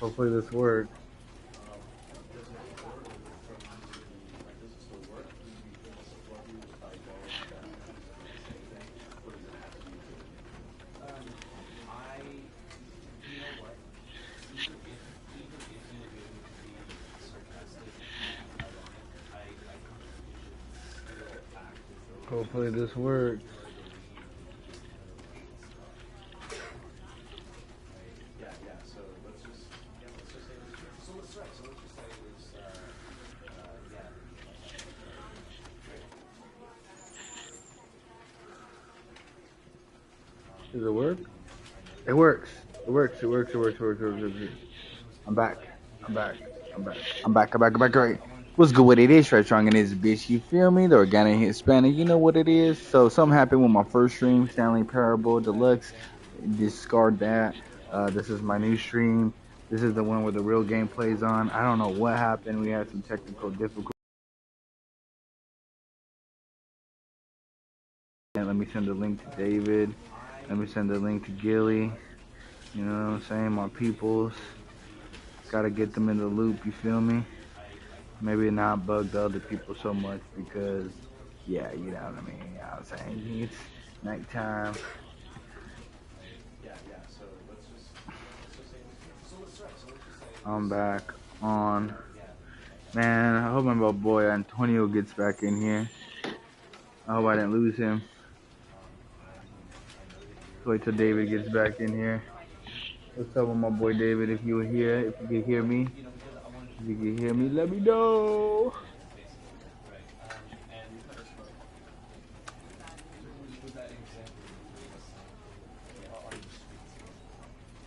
Hopefully this works. Hopefully this works. Does it work? It works. It works. It works. It works. It works. It works. It works. I'm back. I'm back. I'm back. I'm back. I'm back. I'm back. Right. What's good? What it is? Right strong in this bitch. You feel me? The organic Hispanic. You know what it is. So something happened with my first stream, Stanley Parable Deluxe. Discard that. This is my new stream. This is the one where the real game plays on. I don't know what happened. We had some technical difficulties. Let me send the link to David. Let me send the link to Gilly. You know what I'm saying? My peoples. Gotta get them in the loop, you feel me? Maybe not bug the other people so much because, yeah, you know what I mean? You know what I'm saying? It's nighttime. I'm back on. Man, I hope my boy Antonio gets back in here. I hope I didn't lose him. Wait till David gets back in here. What's up with my boy David? If you were here, if you could hear me, if you can hear me, let me know.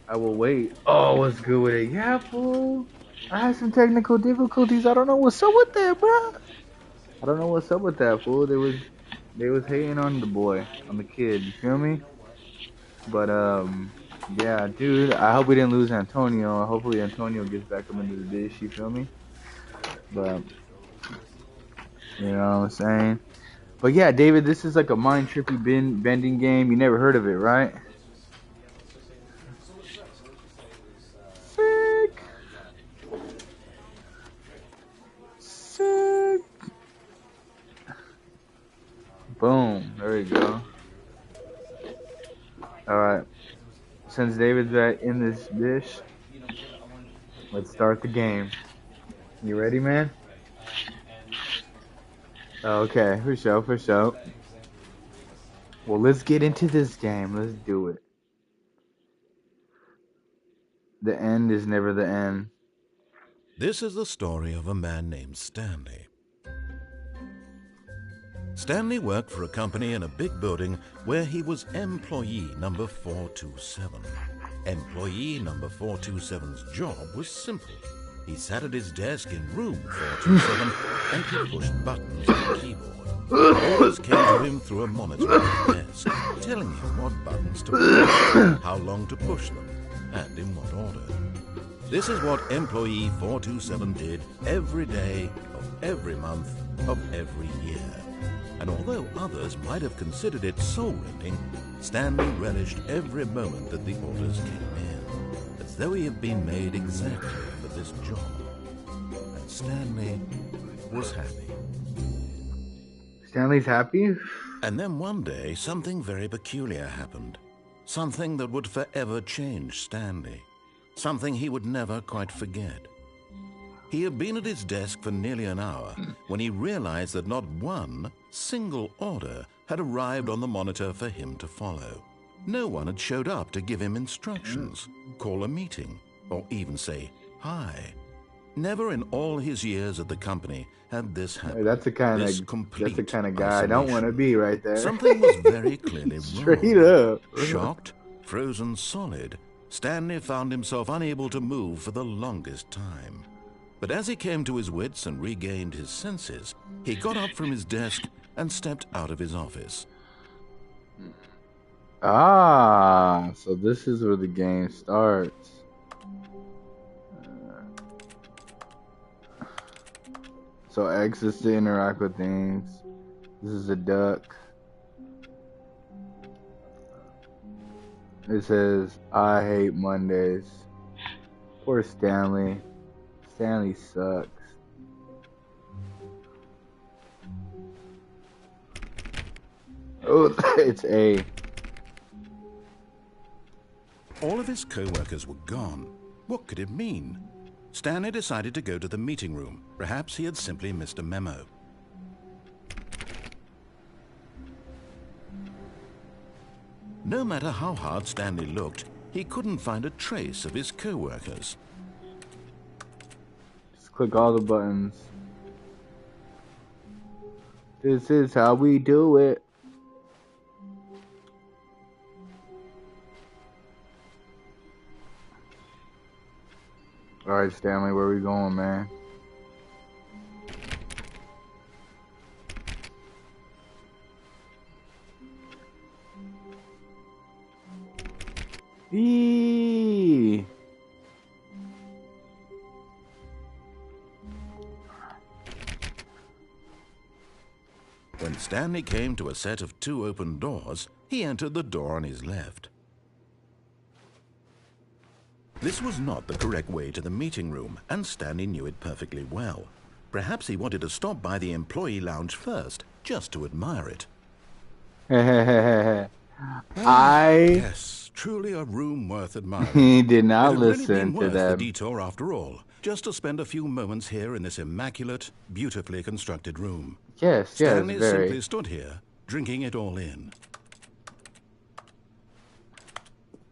I will wait. Oh, what's good with it? Yeah, fool. I had some technical difficulties. I don't know what's up with that, bro. I don't know what's up with that, fool. They was hating on the boy, on the kid. You feel me? But yeah, dude. I hope we didn't lose Antonio. Hopefully Antonio gets back up into the dish. You feel me? But you know what I'm saying. But yeah, David, this is like a mind trippy bending game. You never heard of it, right? Sick. Sick. Boom. There you go. Alright. Since David's back in this dish, let's start the game. You ready, man? Okay, for sure, for sure. Well, let's get into this game. Let's do it. The end is never the end. This is the story of a man named Stanley. Stanley worked for a company in a big building where he was employee number 427. Employee number 427's job was simple. He sat at his desk in room 427 and he pushed buttons on the keyboard. Orders came to him through a monitor on the desk, telling him what buttons to push, how long to push them, and in what order. This is what employee 427 did every day of every month of every year. And although others might have considered it soul-rending, Stanley relished every moment that the orders came in, as though he had been made exactly for this job. And Stanley was happy. Stanley's happy? And then one day, something very peculiar happened. Something that would forever change Stanley. Something he would never quite forget. He had been at his desk for nearly an hour when he realized that not one single order had arrived on the monitor for him to follow. No one had showed up to give him instructions, call a meeting, or even say hi. Never in all his years at the company had this happened. Hey, that's the kind of guy I don't want to be right there. Something was very clearly Straight wrong. up. Shocked, frozen solid, Stanley found himself unable to move for the longest time. But as he came to his wits and regained his senses, he got up from his desk and stepped out of his office. Ah, so this is where the game starts. So X is to interact with things. This is a duck. It says, I hate Mondays. Poor Stanley. Stanley sucks. Oh, it's A. All of his co-workers were gone. What could it mean? Stanley decided to go to the meeting room. Perhaps he had simply missed a memo. No matter how hard Stanley looked, he couldn't find a trace of his co-workers. Just click all the buttons. This is how we do it. Alright, Stanley, where we going, man? Eee. When Stanley came to a set of 2 open doors, he entered the door on his left. This was not the correct way to the meeting room, and Stanley knew it perfectly well. Perhaps he wanted to stop by the employee lounge first, just to admire it. Yes, truly a room worth admiring. He did not It had really listen been to worth the them. detour after all, just to spend a few moments here in this immaculate, beautifully constructed room. Yes, Stanley very. simply stood here, drinking it all in.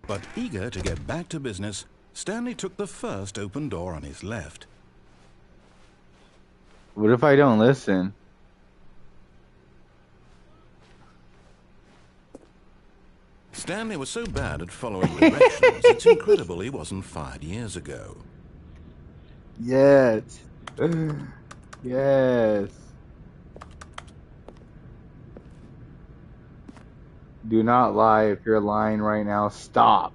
But eager to get back to business, Stanley took the first open door on his left. What if I don't listen? Stanley was so bad at following directions, it's incredible he wasn't fired years ago. Yes. Yes. Do not lie. If you're lying right now, stop.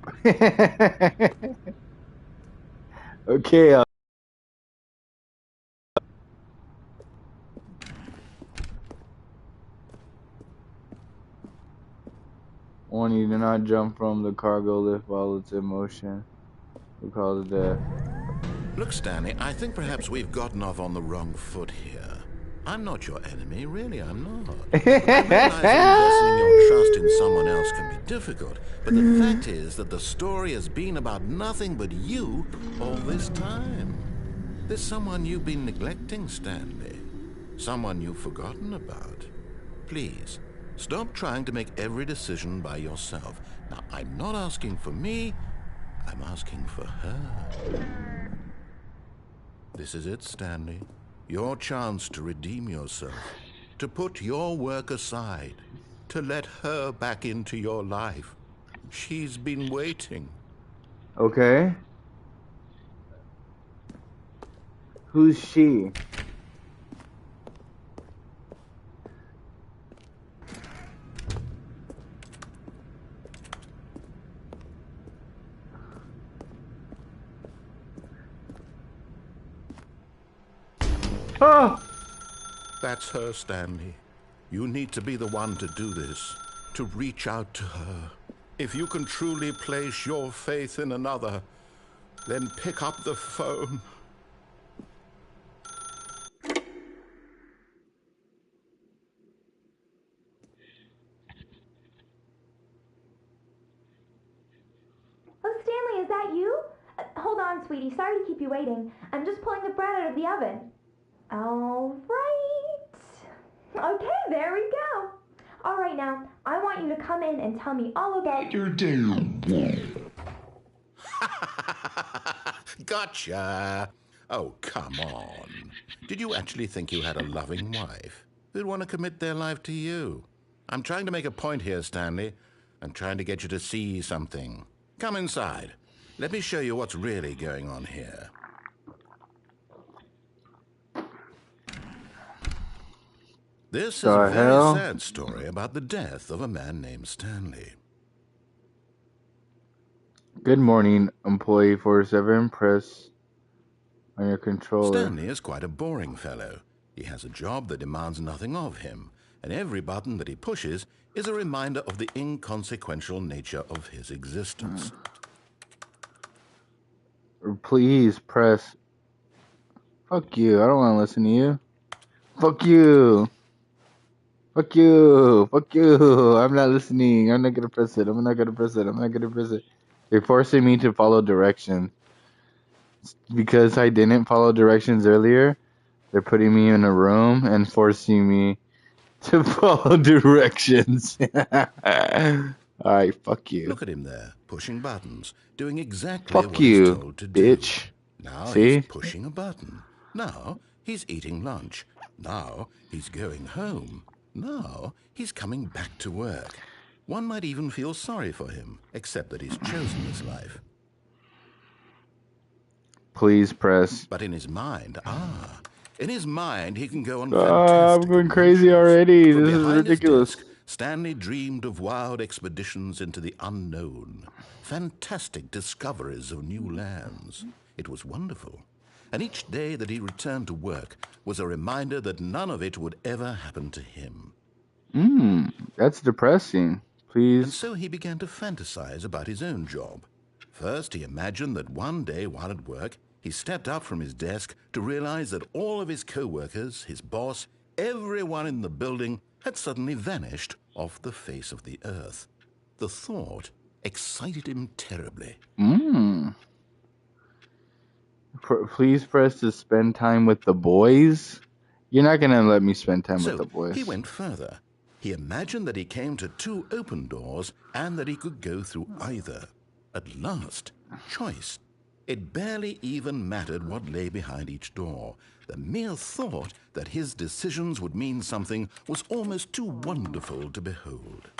Okay. One, you do not jump from the cargo lift while it's in motion. We call it death. Look, Stanley, I think perhaps we've gotten off on the wrong foot here. I'm not your enemy, really, I'm not. I realize investing your trust in someone else can be difficult, but the fact is that the story has been about nothing but you all this time. There's someone you've been neglecting, Stanley. Someone you've forgotten about. Please, stop trying to make every decision by yourself. Now, I'm not asking for me, I'm asking for her. This is it, Stanley. Your chance to redeem yourself, to put your work aside, to let her back into your life. She's been waiting. Okay. Who's she? Oh! That's her, Stanley. You need to be the one to do this, to reach out to her. If you can truly place your faith in another, then pick up the phone. Oh, Stanley, is that you? Hold on, sweetie. Sorry to keep you waiting. I'm just pulling the bread out of the oven. All right. Okay, there we go. All right, now, I want you to come in and tell me all about your day. Gotcha. Oh, come on. Did you actually think you had a loving wife who'd want to commit their life to you? I'm trying to make a point here, Stanley. I'm trying to get you to see something. Come inside. Let me show you what's really going on here. This is a very sad story about the death of a man named Stanley. Good morning, employee 47. Press on your controller. Stanley is quite a boring fellow. He has a job that demands nothing of him, and every button that he pushes is a reminder of the inconsequential nature of his existence. Please press. Fuck you. I don't want to listen to you. Fuck you. Fuck you. Fuck you. I'm not listening. I'm not gonna press it. I'm not gonna press it. I'm not gonna press it. They're forcing me to follow directions. Because I didn't follow directions earlier, they're putting me in a room and forcing me to follow directions. Alright, fuck you. Look at him there, pushing buttons, doing exactly Fuck what he's you, told to do. bitch. Now he's See? pushing a button. Now he's eating lunch. Now he's going home. Now he's coming back to work. One might even feel sorry for him, except that he's chosen this life. Please press. But in his mind, in his mind he can go on I'm fantastic going crazy adventures. already. From This is behind his ridiculous. desk, Stanley dreamed of wild expeditions into the unknown, fantastic discoveries of new lands. It was wonderful. And each day that he returned to work was a reminder that none of it would ever happen to him. That's depressing. Please. And so he began to fantasize about his own job. First, he imagined that one day while at work, he stepped up from his desk to realize that all of his co-workers, his boss, everyone in the building had suddenly vanished off the face of the earth. The thought excited him terribly. Please press to spend time with the boys. You're not gonna let me spend time So with the boys. he went further. He imagined that he came to 2 open doors and that he could go through either. At last, choice. It barely even mattered what lay behind each door. The mere thought that his decisions would mean something was almost too wonderful to behold.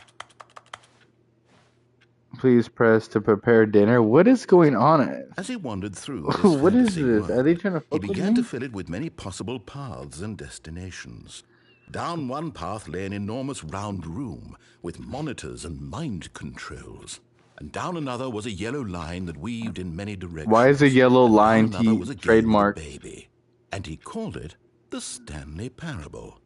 Please press to prepare dinner. What is going on? As he wandered through this What is fantasy this? world, Are they trying to he fuck with began me? to fill it with many possible paths and destinations. Down one path lay an enormous round room with monitors and mind controls. And down another was a yellow line that weaved in many directions. Why is a yellow And line down another was a game trademark? with a baby. And he called it the Stanley Parable.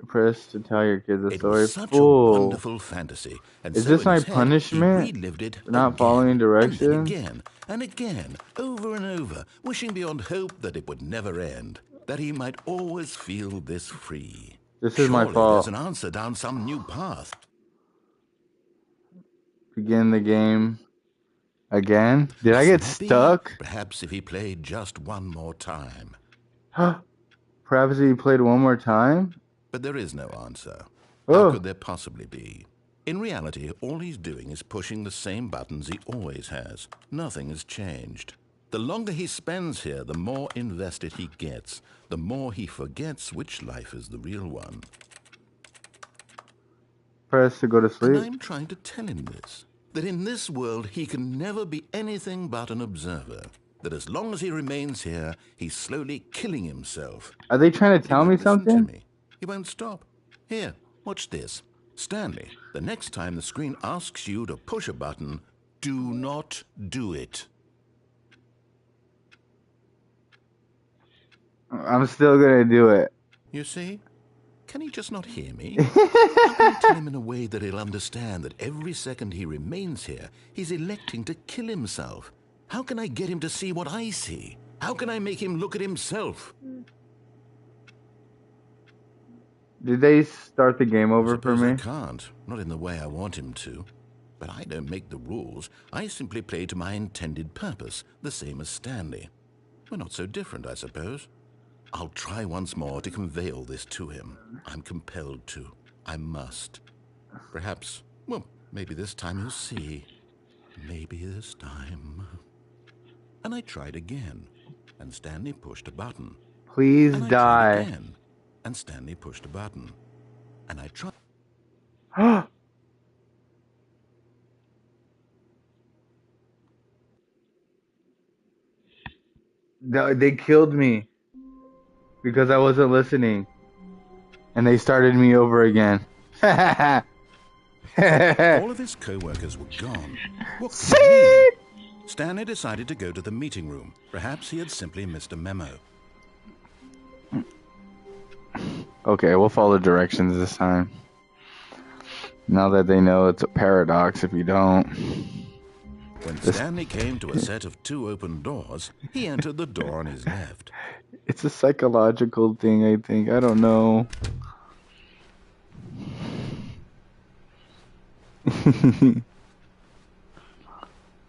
Press to tell your kids a It story. was such Fool. a wonderful fantasy. And Is so this in my his head, punishment he relived it for not again, following and directions? then again, and again, over and over, wishing beyond hope that it would never end, that he might always feel this free. This is my Surely fault. there's an answer down some new path. Begin the game again. Did I get Snappy? stuck? Perhaps if he played just one more time. Perhaps he played one more time? But there is no answer. Oh. How could there possibly be? In reality, all he's doing is pushing the same buttons he always has. Nothing has changed. The longer he spends here, the more invested he gets, the more he forgets which life is the real one. Press to go to And sleep. I'm trying to tell him this, that in this world he can never be anything but an observer, that as long as he remains here, he's slowly killing himself. Are they trying to tell me He won't listen to something? me. He won't stop. Here, watch this. Stanley, the next time the screen asks you to push a button, do not do it. I'm still gonna do it. You see? Can he just not hear me? How can I tell him in a way that he'll understand that every second he remains here, he's electing to kill himself? How can I get him to see what I see? How can I make him look at himself? Did they start the game over for Suppose I me? can't, not in the way I want him to. But I don't make the rules. I simply play to my intended purpose, the same as Stanley. We're not so different, I suppose. I'll try once more to convey all this to him. I'm compelled to. I must. Perhaps, well, maybe this time he'll see. Maybe this time. And I tried again, and Stanley pushed a button. Please And I tried die. again, and Stanley pushed a button. And I tried. They killed me because I wasn't listening, and they started me over again. All of his co-workers were gone. What could it See? mean? Stanley decided to go to the meeting room. Perhaps he had simply missed a memo. Okay, we'll follow directions this time. Now that they know it's a paradox if you don't. When Stanley came to a set of 2 open doors, he entered the door on his left. It's a psychological thing, I think. I don't know.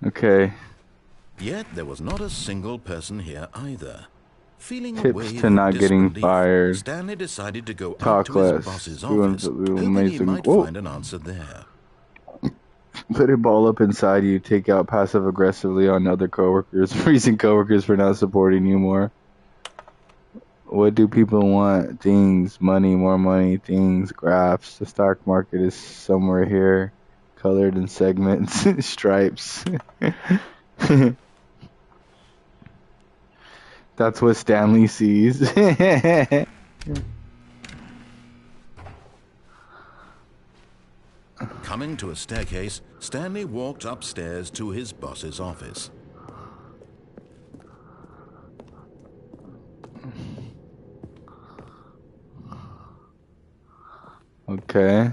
Okay. Yet there was not a single person here either. Feeling a Tips wave to of not getting disbelief, fired. Stanley decided to go out Talk to his less. boss's We office, hoping he amazing. might Whoa. find an answer there. Put a ball up inside you. Take out passive aggressively on other coworkers. Freezing coworkers for not supporting you more. What do people want? Things, money, more money, things, graphs. The stock market is somewhere here. Colored in segments, stripes. That's what Stanley sees. Coming to a staircase, Stanley walked upstairs to his boss's office. Okay.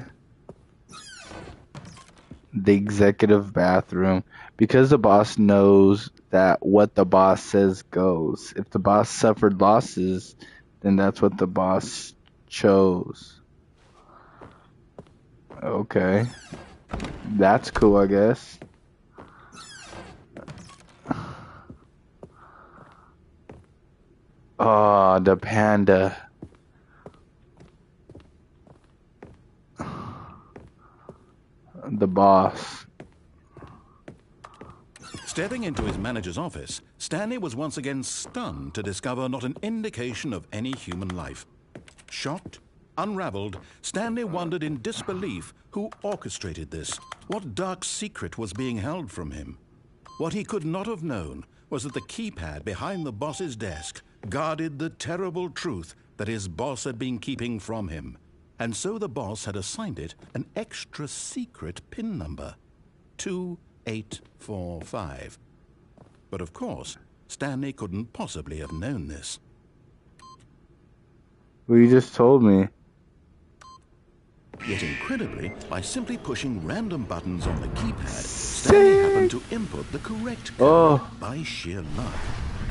The executive bathroom. Because the boss knows that what the boss says goes. If the boss suffered losses, then that's what the boss chose. Okay. That's cool, I guess. Oh, the panda. The boss. Stepping into his manager's office, Stanley was once again stunned to discover not an indication of any human life. Shocked, unraveled, Stanley wondered in disbelief who orchestrated this, what dark secret was being held from him. What he could not have known was that the keypad behind the boss's desk guarded the terrible truth that his boss had been keeping from him. And so the boss had assigned it an extra secret PIN number, 2845. But of course, Stanley couldn't possibly have known this. Well, you just told me. Yet incredibly, by simply pushing random buttons on the keypad, Stanley happened to input the correct code by sheer luck.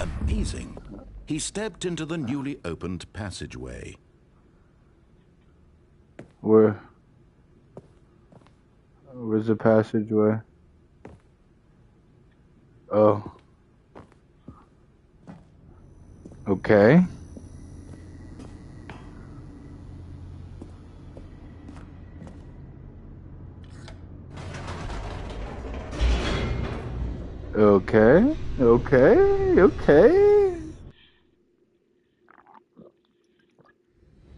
Amazing. He stepped into the newly opened passageway. Where's the passageway? Oh. Okay. Okay.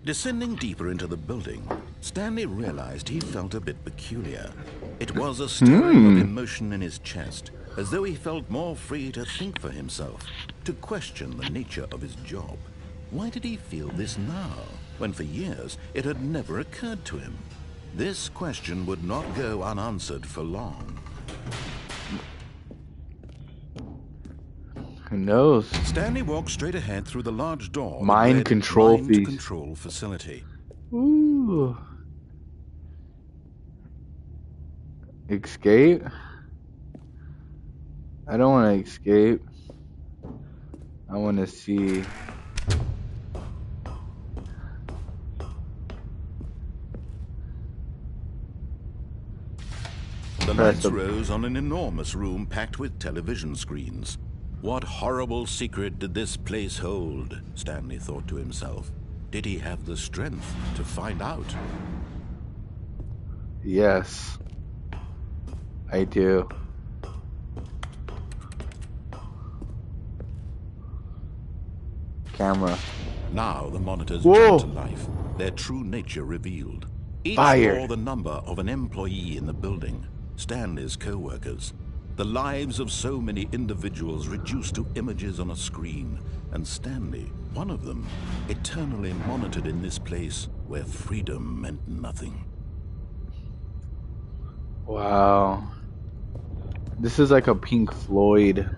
Descending deeper into the building, Stanley realized he felt a bit peculiar. It was a stirring of emotion in his chest, as though he felt more free to think for himself, to question the nature of his job. Why did he feel this now, when for years it had never occurred to him? This question would not go unanswered for long. Who knows? Stanley walked straight ahead through the large door. Mind control facility. Ooh. Escape? I don't want to escape. I want to see. The lights rose on an enormous room packed with television screens. What horrible secret did this place hold? Stanley thought to himself. Did he have the strength to find out? Yes, I do. Camera. Now the monitors jumped to life, their true nature revealed. Each bore the number of an employee in the building, Stanley's co-workers. The lives of so many individuals reduced to images on a screen, and Stanley, one of them, eternally monitored in this place where freedom meant nothing. Wow. This is like a Pink Floyd.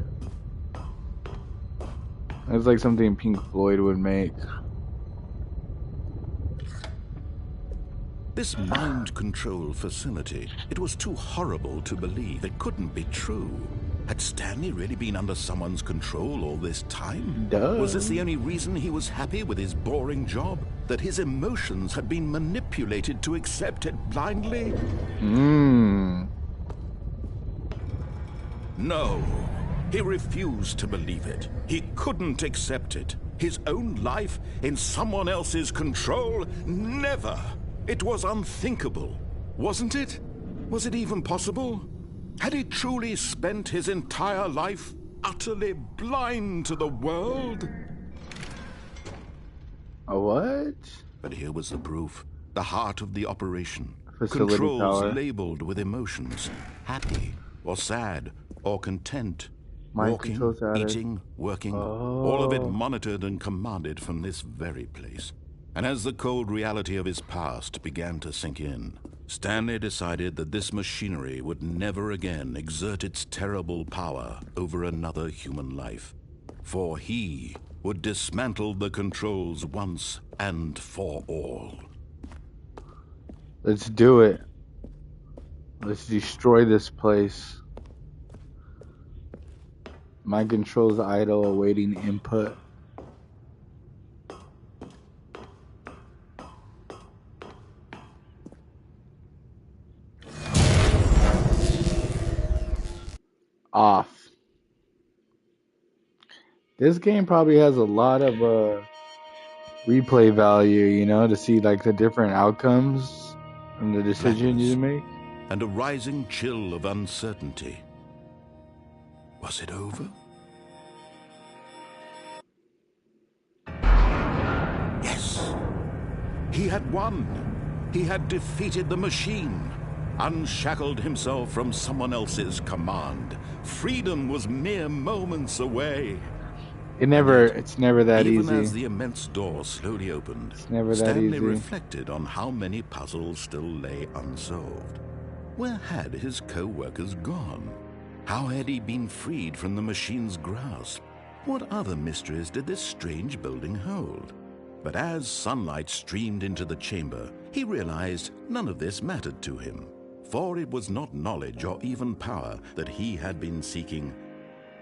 It's like something Pink Floyd would make. This mind control facility, it was too horrible to believe. It couldn't be true. Had Stanley really been under someone's control all this time? Duh. Was this the only reason he was happy with his boring job? That his emotions had been manipulated to accept it blindly? No. He refused to believe it. He couldn't accept it. His own life in someone else's control? Never. It was unthinkable. Wasn't it? Was it even possible? Had he truly spent his entire life utterly blind to the world? A what? But here was the proof. The heart of the operation. Facility Controls power. labeled with emotions. Happy or sad or content. Mind Walking, controls added. eating, working. All of it monitored and commanded from this very place. And as the cold reality of his past began to sink in, Stanley decided that this machinery would never again exert its terrible power over another human life. For he would dismantle the controls once and for all. Let's do it. Let's destroy this place. My controls idle, awaiting input. Off. This game probably has a lot of replay value, you know, to see like the different outcomes and the decisions you make. And a rising chill of uncertainty. Was it over? Yes. He had won. He had defeated the machine. Unshackled himself from someone else's command. Freedom was mere moments away. It's never that Even easy. as the immense door slowly opened, It's never that Stanley easy. reflected on how many puzzles still lay unsolved. Where had his co-workers gone? How had he been freed from the machine's grasp? What other mysteries did this strange building hold? But as sunlight streamed into the chamber, he realized none of this mattered to him. For it was not knowledge or even power that he had been seeking,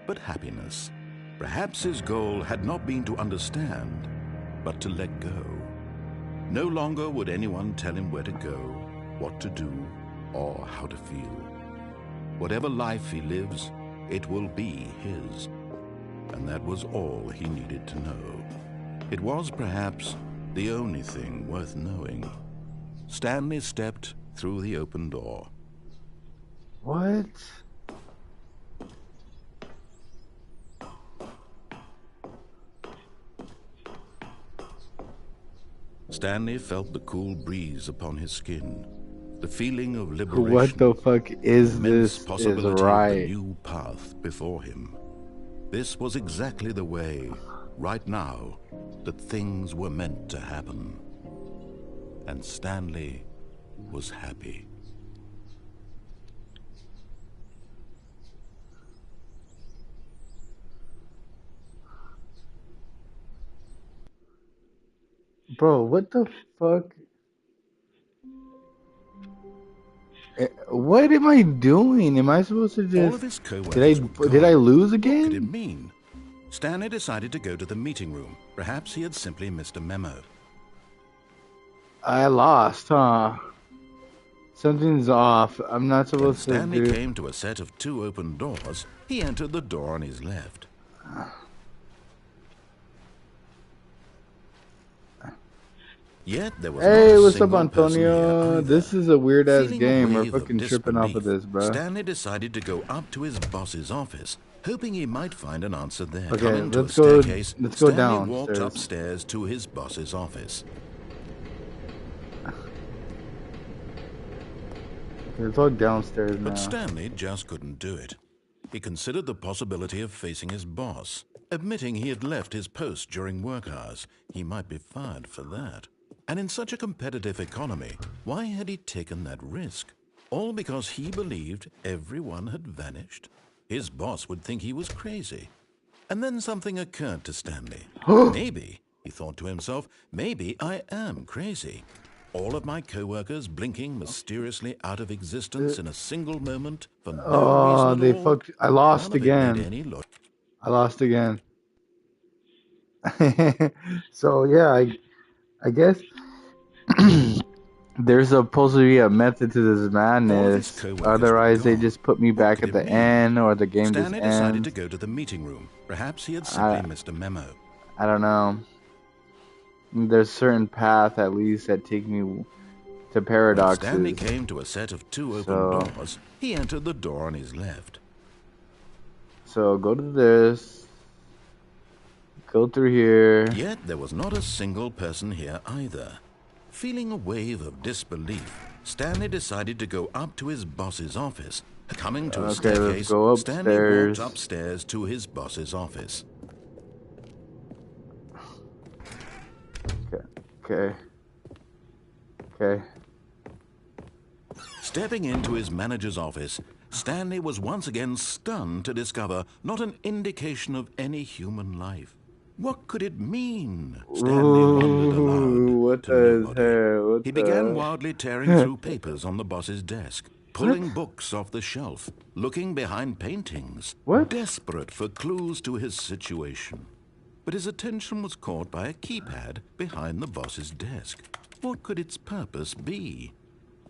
but happiness. Perhaps his goal had not been to understand, but to let go. No longer would anyone tell him where to go, what to do, or how to feel. Whatever life he lives, it will be his. And that was all he needed to know. It was perhaps the only thing worth knowing. Stanley stepped through the open door. What? Stanley felt the cool breeze upon his skin, the feeling of liberation. What the fuck is immense this? possibility Is of the right. new path before him. This was exactly the way, right now, that things were meant to happen. And Stanley was happy. Bro, what the fuck? What am I doing? Am I supposed to All of just... his co-workers were Did I gone. lose What could it again? mean? Stanley decided to go to the meeting room. Perhaps he had simply missed a memo. I lost, huh? Something's off. I'm not When supposed to Stanley do... came to a set of 2 open doors, he entered the door on his left. Yet there was Hey, not a what's up, single person here Antonio? either. This is a weird-ass Feeling a game. We're wave of fucking tripping off of disbelief, this, bro. Stanley decided to go up to his boss's office, hoping he might find an answer there. Okay, Coming to a let's go- staircase, let's go Stanley walked downstairs. upstairs to his boss's office. It's all downstairs now. But Stanley just couldn't do it. He considered the possibility of facing his boss. Admitting he had left his post during work hours, he might be fired for that. And in such a competitive economy, why had he taken that risk? All because he believed everyone had vanished? His boss would think he was crazy. And then something occurred to Stanley. Maybe, he thought to himself, maybe I am crazy. All of my co-workers blinking mysteriously out of existence in a single moment for no Oh, reason they at all. fucked. I lost None of it made again. any logic. I lost again. So yeah, I guess there's supposed to be a method to this All of his madness. co-workers were Otherwise, they gone. just put me What back could at it the mean? end, or the game just Stanley decided to ends. go to the meeting room. Perhaps he had simply missed a memo. I don't know. There's certain path at least that take me to When paradoxes. Stanley came to a set of two open doors, he entered the door on his left. So go to this. Go through here. Yet there was not a single person here either. Feeling a wave of disbelief, Stanley decided to go up to his boss's office. Coming to a staircase, go Stanley upstairs. walked upstairs to his boss's office. Okay. Stepping into his manager's office, Stanley was once again stunned to discover not an indication of any human life. What could it mean? Stanley wondered aloud. What To the nobody. hell? He began wildly tearing through papers on the boss's desk, pulling books off the shelf, looking behind paintings, desperate for clues to his situation. But his attention was caught by a keypad behind the boss's desk. What could its purpose be?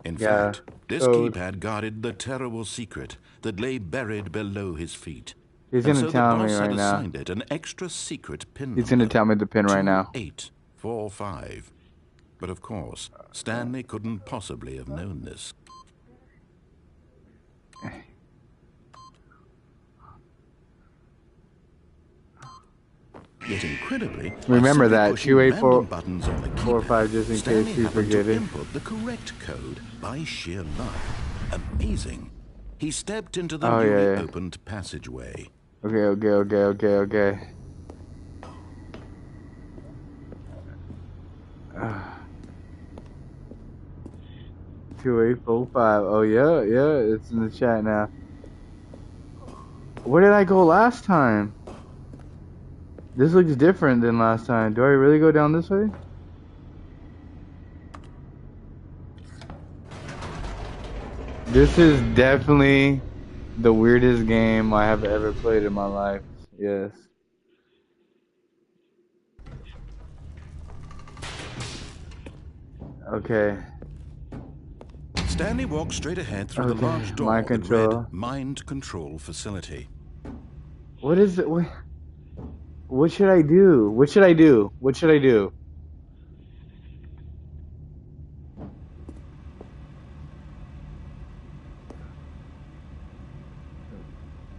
In fact, this keypad guarded the terrible secret that lay buried below his feet. He's gonna tell me right now. Assigned it an extra secret pin. He's gonna tell me the pin right now. 2845. But of course, Stanley couldn't possibly have known this. Yet incredibly, remember that 284 buttons on the keypad, 45 just in Stanley case you happened forget to it. input the correct code by sheer luck. Amazing. He stepped into the Oh, newly yeah. opened passageway. Okay. 2845. Oh yeah, it's in the chat now. Where did I go last time? This looks different than last time. Do I really go down this way? This is definitely the weirdest game I have ever played in my life. Yes. Okay. Stanley walked straight ahead through the large door Mind that control. read Mind Control Facility. What is it? What should I do? What should I do? What should I do?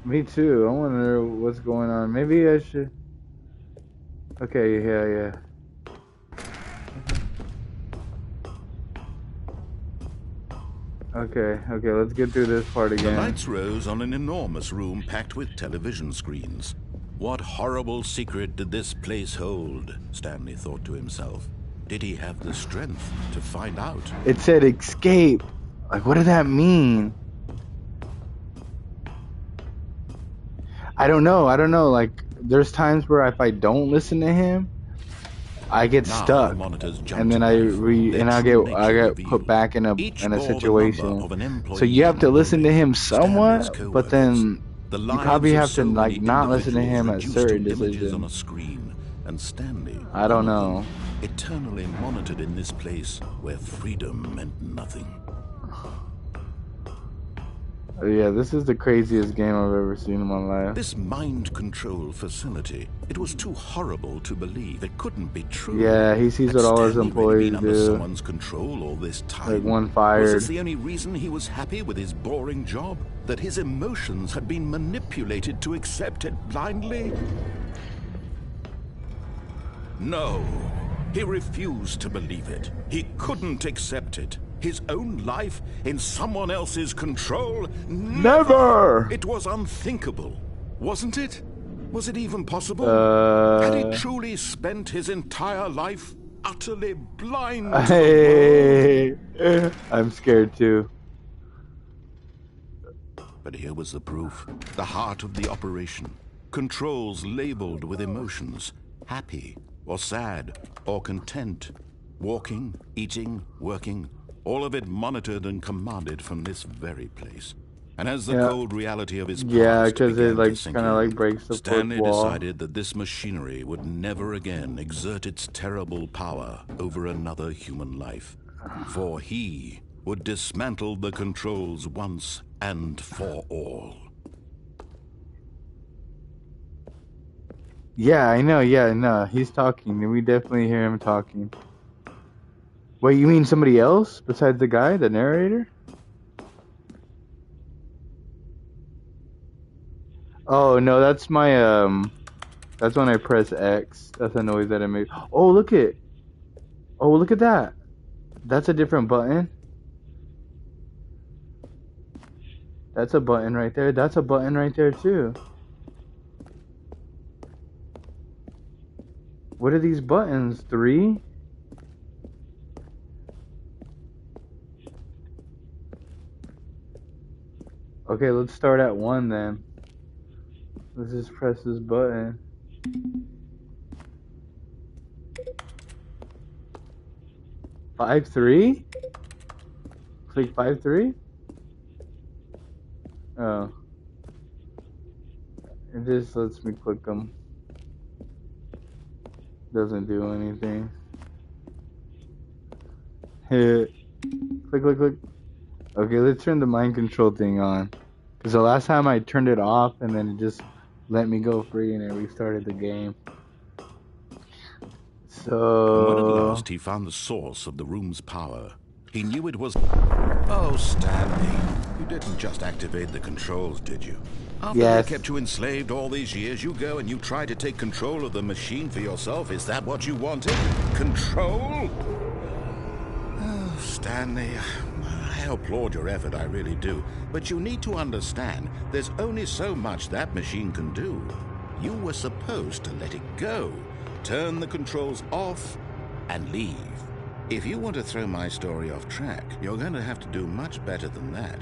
Me too. I wonder what's going on. Maybe I should. Okay, yeah. Okay, let's get through this part The again. lights rose on an enormous room packed with television screens. What horrible secret did this place hold? Stanley thought to himself. Did he have the strength to find out? It said escape. Like, what did that mean? I don't know. Like, there's times where if I don't listen to him, I get Now stuck, the monitors jumped and then to I life. get put back in a Each bore the situation. number of an employee So you have to listen to him Stanley's somewhat, co-workers. but then The you lives probably of have to so like many not listen to him at individuals certain reduced to images on a decisions. screen, and Stanley, I don't one of know. them, eternally monitored in this place where freedom meant nothing. Yeah, this is the craziest game I've ever seen in my life. This mind control facility, it was too horrible to believe. It couldn't be true. Yeah, he sees Had what all his Stanley really employees been under do. someone's control all this time? Like one Was fired. this the only reason he was happy with his boring job? That his emotions had been manipulated to accept it blindly? No, he refused to believe it. He couldn't accept it. His own life in someone else's control? Never! It was unthinkable, wasn't it? Was it even possible? Had he truly spent his entire life utterly blind? Hey, I'm scared too. But here was the proof. The heart of the operation. Controls labeled with emotions. Happy, or sad, or content. Walking, eating, working, all of it monitored and commanded from this very place. And as the cold reality of his past because it began like to sink kind of in, like breaks the fourth Stanley wall. decided that this machinery would never again exert its terrible power over another human life. For he would dismantle the controls once and for all. Yeah, I know. Yeah, no, he's talking. We definitely hear him talking. Wait, you mean somebody else besides the guy, the narrator? Oh no, that's my that's when I press X. That's a noise that I make. Oh look at that. That's a different button. That's a button right there. That's a button right there too. What are these buttons? 3? Okay, let's start at 1 then. Let's just press this button. Five, 3? Click 5, 3? Oh. It just lets me click them. Doesn't do anything. Hit. Click, click, click. Okay, let's turn the mind control thing on. Because the last time I turned it off and then it just let me go free and it restarted the game. And when at So... last he found the source of the room's power, he knew it was... Oh, Stanley, you didn't just activate the controls, did you? After they kept you enslaved all these years, you go and you try to take control of the machine for yourself. Is that what you wanted? Control? Oh, Stanley, I applaud your effort, I really do. But you need to understand, there's only so much that machine can do. You were supposed to let it go, turn the controls off, and leave. If you want to throw my story off track, you're going to have to do much better than that.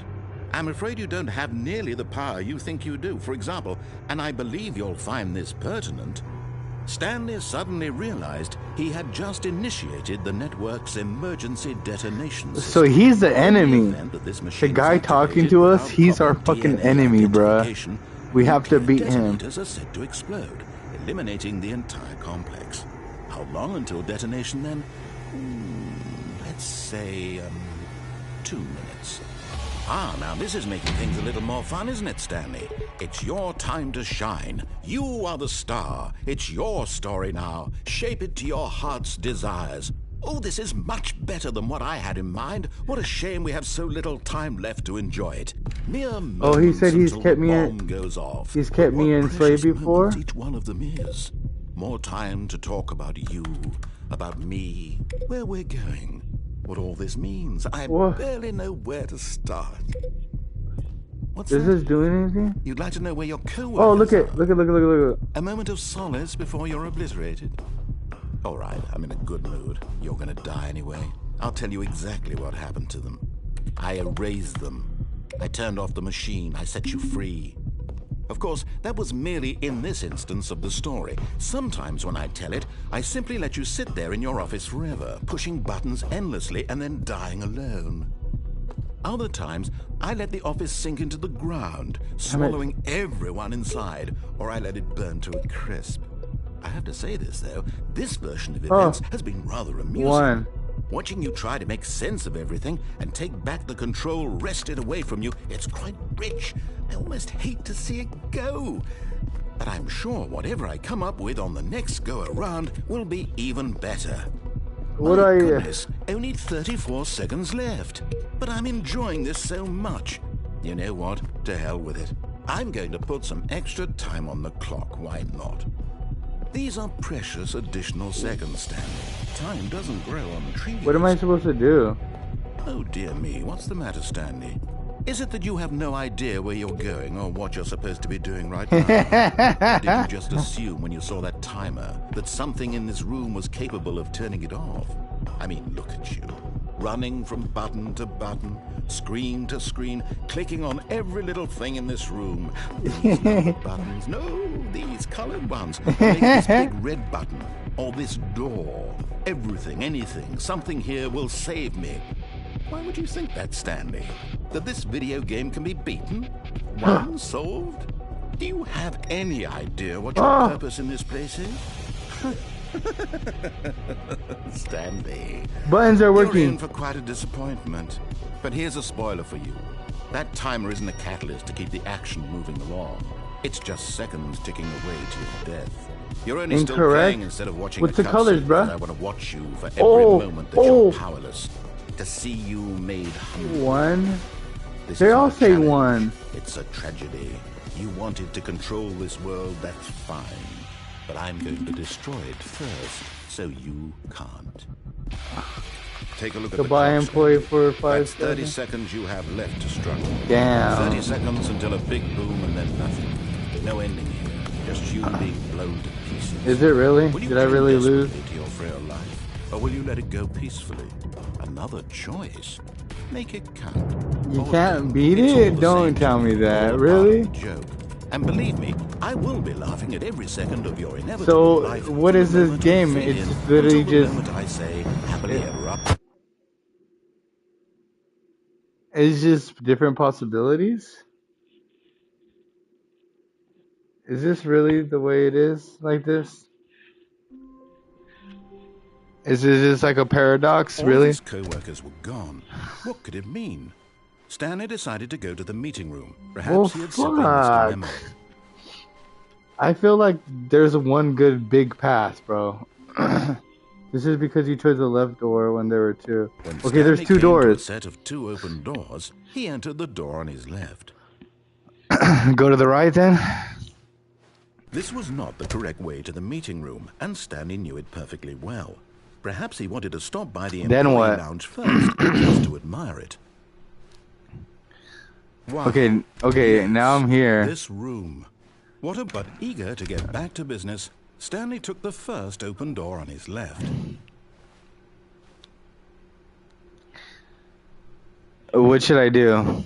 I'm afraid you don't have nearly the power you think you do. For example, and I believe you'll find this pertinent, Stanley suddenly realized he had just initiated the network's emergency detonation system. So he's the enemy. The guy talking to us, he's our fucking enemy, bruh. We have to beat him. Detonators are set to explode, eliminating the entire complex. How long until detonation then? Let's say 2 minutes. Ah, now this is making things a little more fun, isn't it, Stanley? It's your time to shine. You are the star. It's your story now. Shape it to your heart's desires. Oh, this is much better than what I had in mind. What a shame we have so little time left to enjoy it. Mere he said he's kept me he's kept me enslaved before. Each one of them is. More time to talk about you, about me, where we're going. What all this means. I barely know where to start. What's Does this do anything? You'd like to know where your co-workers Oh, look are. at. A moment of solace before you're obliterated. All right, I'm in a good mood. You're gonna die anyway. I'll tell you exactly what happened to them. I erased them. I turned off the machine. I set you free. Of course, that was merely in this instance of the story. Sometimes when I tell it, I simply let you sit there in your office forever, pushing buttons endlessly and then dying alone. Other times, I let the office sink into the ground, swallowing everyone inside, or I let it burn to a crisp. I have to say this, though, this version of events has been rather amusing. Watching you try to make sense of everything and take back the control wrested away from you, it's quite rich. I almost hate to see it go. But I'm sure whatever I come up with on the next go-around will be even better. My goodness, only 34 seconds left. But I'm enjoying this so much. You know what? To hell with it. I'm going to put some extra time on the clock. Why not? These are precious additional seconds, Stanley. Time doesn't grow on trees. What am I supposed to do? Oh, dear me. What's the matter, Stanley? Is it that you have no idea where you're going or what you're supposed to be doing right now? Or did you just assume when you saw that timer that something in this room was capable of turning it off? I mean, look at you. running from button to button, screen to screen, clicking on every little thing in this room. These colored buttons, no, these colored ones. Maybe this big red button, or this door. Everything, anything, something here will save me. Why would you think that, Stanley? That this video game can be beaten? Won? Solved? Do you have any idea what your purpose in this place is? Stanley. Buttons are working. You're in for quite a disappointment. But here's a spoiler for you. That timer isn't a catalyst to keep the action moving along. It's just seconds ticking away to your death. You're only still playing instead of watching. What's the colors, bruh? I want to watch you for every moment that you're powerless. To see you made humble. One. They all say one. It's a tragedy. You wanted to control this world, that's fine. But I'm going to destroy it first, so you can't. Take a look at the Goodbye, employee, for 5 That's 30 seconds you have left to struggle. Damn. 30 seconds until a big boom and then nothing. No ending here. Just you being blown to pieces. Is it really? Did I really lose? To your frail life, or will you let it go peacefully? Another choice. Make it count. You can't beat it? Don't tell me that. Really? Joke. And believe me, I will be laughing at every second of your inevitable life. So, what is this game? It's literally just... I say, happily ever up. It's just different possibilities? Is this really the way it is? Like this? Is it just like a paradox, really? All his co-workers were gone. What could it mean? Stanley decided to go to the meeting room. Perhaps he had simply missed a memo. I feel like there's one good big pass, bro. This is because you chose the left door when there were two. Okay, there's two doors. A set of 2 open doors. He entered the door on his left. Go to the right then. This was not the correct way to the meeting room, and Stanley knew it perfectly well. Perhaps he wanted to stop by the employee lounge first, just to admire it. Wow. Okay, yes, now I'm here. This room. But eager to get back to business, Stanley took the first open door on his left. What should I do?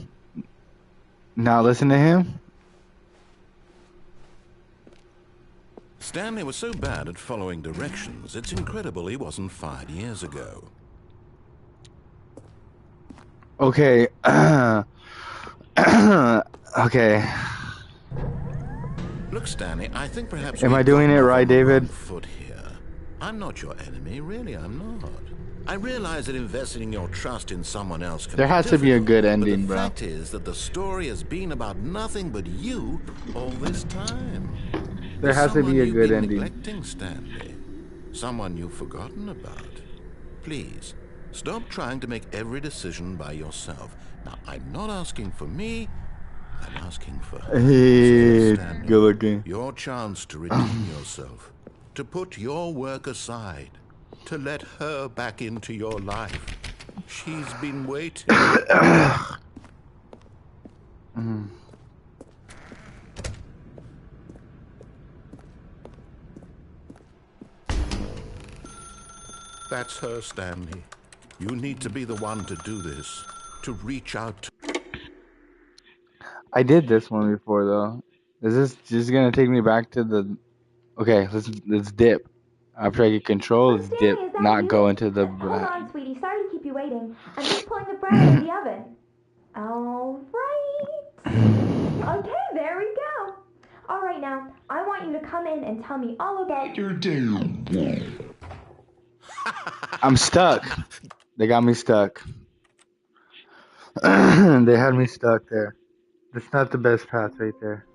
Not listen to him? Stanley was so bad at following directions, it's incredible he wasn't fired years ago. Okay. Okay. Look, Stanley, I think perhaps... Am I doing it right, David? ...foot here. I'm not your enemy, really, I'm not. I realize that investing your trust in someone else can There has to be a good ending, bro. bro. The fact is that the story has been about nothing but you all this time. There has to be a good ending. Neglecting, Stanley. Someone you've forgotten about. Please, stop trying to make every decision by yourself. Now, I'm not asking for me, I'm asking for her. Hey, good looking. Your chance to redeem yourself, to put your work aside, to let her back into your life. She's been waiting. That's her, Stanley. You need to be the one to do this, to reach out to... I did this one before, though. Is this just gonna take me back to the... Okay, let's dip. After I get control, let's dip, not go into the... Hold on, sweetie. Sorry to keep you waiting. I'm just pulling the bread out of the oven. All right. Okay, there we go. All right, now, I want you to come in and tell me all about your day. I'm stuck. They got me stuck. They had me stuck there. That's not the best path right there.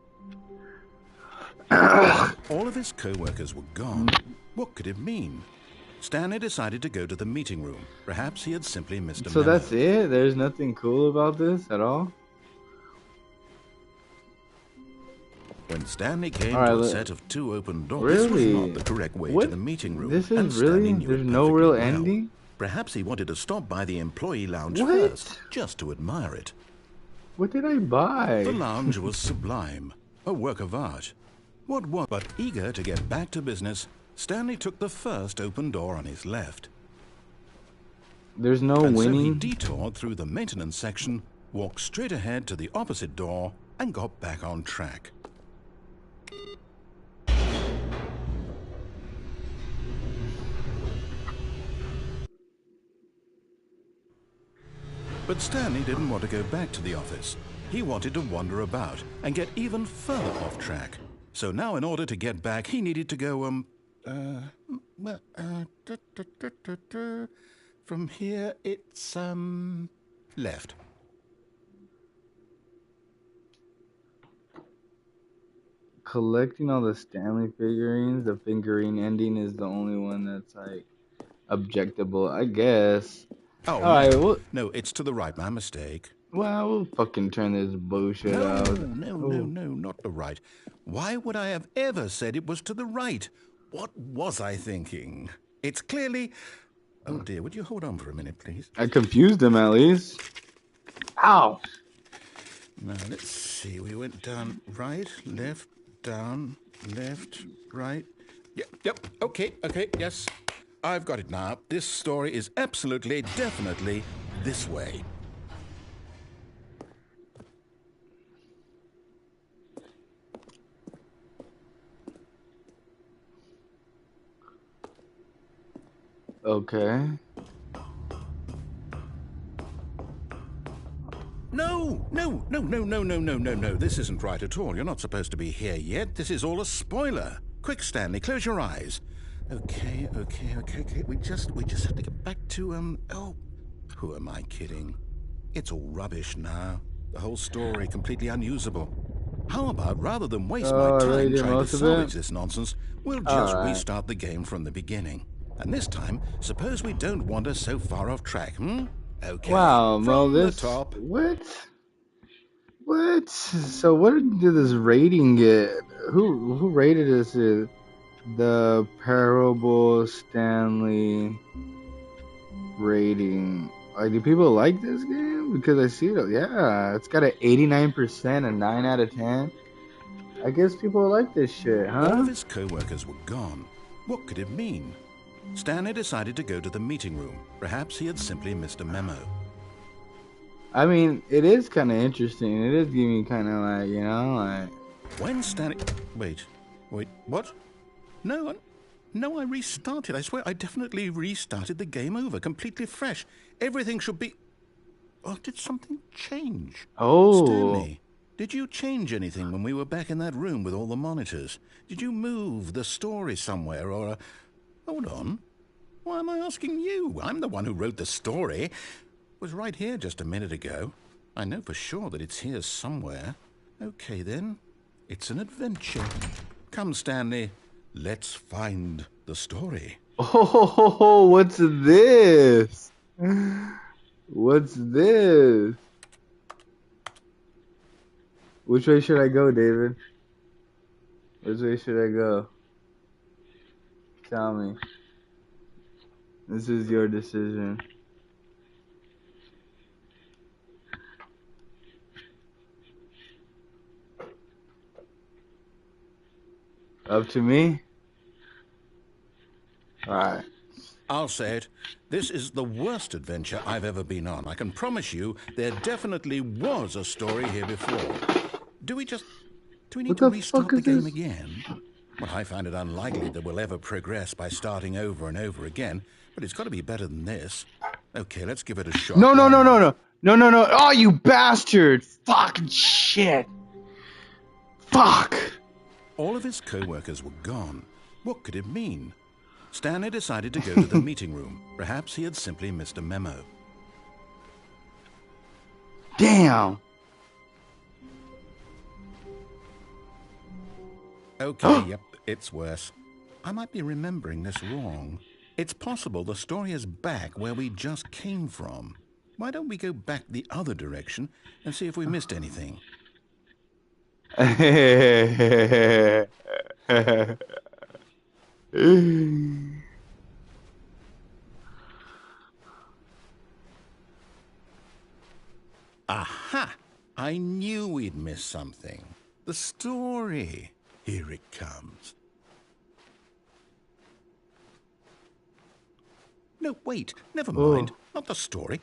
All of his co-workers were gone. What could it mean? Stanley decided to go to the meeting room. Perhaps he had simply missed a So memo. that's it? There's nothing cool about this at all? When Stanley came to a set of 2 open doors, really? this was not the correct way to the meeting room. This is really? There's no real ending? Perhaps he wanted to stop by the employee lounge What? first, just to admire it. What did I buy? The lounge was sublime, a work of art. But eager to get back to business, Stanley took the first open door on his left. There's no And so he winning. detoured through the maintenance section, walked straight ahead to the opposite door, and got back on track. But Stanley didn't want to go back to the office. He wanted to wander about and get even further off track. So now in order to get back, he needed to go, from here it's, left. Collecting all the Stanley figurines, the figurine ending is the only one that's like objectable, I guess. Oh, All right, no, it's to the right. My mistake. well, we'll fucking turn this bullshit out. No, Ooh. not the right. Why would I have ever said it was to the right? What was I thinking? It's clearly... Oh, dear, would you hold on for a minute, please? I confused him at least. Ow! Now, let's see. We went down right, left, down, left, right. Yep, okay, yes. I've got it now. This story is absolutely, definitely this way. Okay. No. This isn't right at all. You're not supposed to be here yet. This is all a spoiler. Quick, Stanley, close your eyes. Okay. We just have to get back to, oh, who am I kidding? It's all rubbish now. The whole story completely unusable. How about, rather than waste my time trying to salvage this nonsense, we'll just restart the game from the beginning. And this time, suppose we don't wander so far off track, Okay. Wow, from the top. What? So what did this rating get? Who rated this? The Parable Stanley rating. Like, do people like this game? Because I see it. Yeah, it's got an 89%, a 9 out of 10. I guess people like this shit, huh? All of his co-workers were gone. What could it mean? Stanley decided to go to the meeting room. Perhaps he had simply missed a memo. I mean, it is kind of interesting. It is giving me kind of like, you know, like... When Stanley... Wait, what? No, I restarted. I swear I definitely restarted the game over, completely fresh. Everything should be... Oh, did something change? Oh. Stanley, did you change anything when we were back in that room with all the monitors? Did you move the story somewhere or... Hold on. Why am I asking you? I'm the one who wrote the story. It was right here just a minute ago. I know for sure that it's here somewhere. Okay, then. It's an adventure. Come, Stanley. Let's find the story. Oh, what's this? What's this? Which way should I go, David? Which way should I go? Tell me. This is your decision. Up to me? Alright. I'll say it. This is the worst adventure I've ever been on. I can promise you there definitely was a story here before. Do we need to restart the game again? Well, I find it unlikely that we'll ever progress by starting over and over again, but it's got to be better than this. Okay, let's give it a shot. No. Oh, you bastard. Fucking shit. Fuck. All of his co-workers were gone. What could it mean? Stanley decided to go to the meeting room. Perhaps he had simply missed a memo. Damn. Okay, yep, it's worse. I might be remembering this wrong. It's possible the story is back where we just came from. Why don't we go back the other direction and see if we missed anything? Aha! I knew we'd miss something. The story. Here it comes. No, wait, never mind. not the story.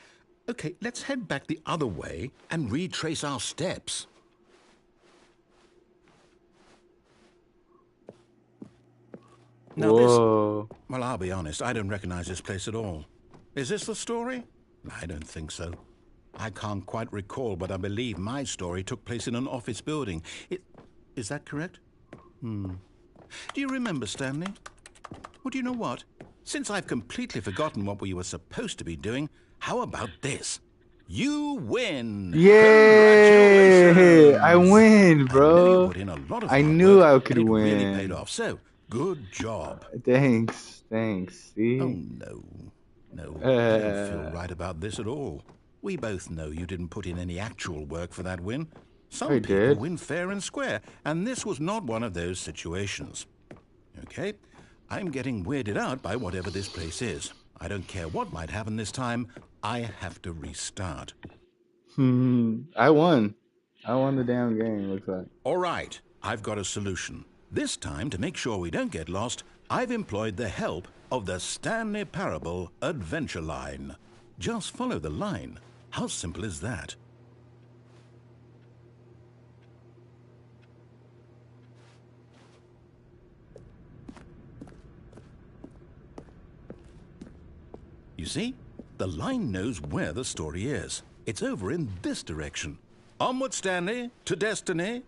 Okay, let's head back the other way and retrace our steps. Now Whoa. well, I'll be honest, I don't recognize this place at all. Is this the story? I don't think so. I can't quite recall, but I believe my story took place in an office building. Is that correct? Do you remember, Stanley? Well, do you know what? Since I've completely forgotten what we were supposed to be doing, how about this? You win! Yay! I win, bro. I know you put in a lot of I hard knew work, I could and it win. really paid off. So, good job. Thanks. See? Oh, no. I don't feel right about this at all. We both know you didn't put in any actual work for that win. Some I people did. win fair and square, and this was not one of those situations. Okay? I'm getting weirded out by whatever this place is. I don't care what might happen this time. I have to restart. I won. I won the damn game, looks like. All right, I've got a solution. This time, to make sure we don't get lost, I've employed the help of the Stanley Parable Adventure Line. Just follow the line. How simple is that? You see? The line knows where the story is. It's over in this direction. Onward, Stanley, to destiny.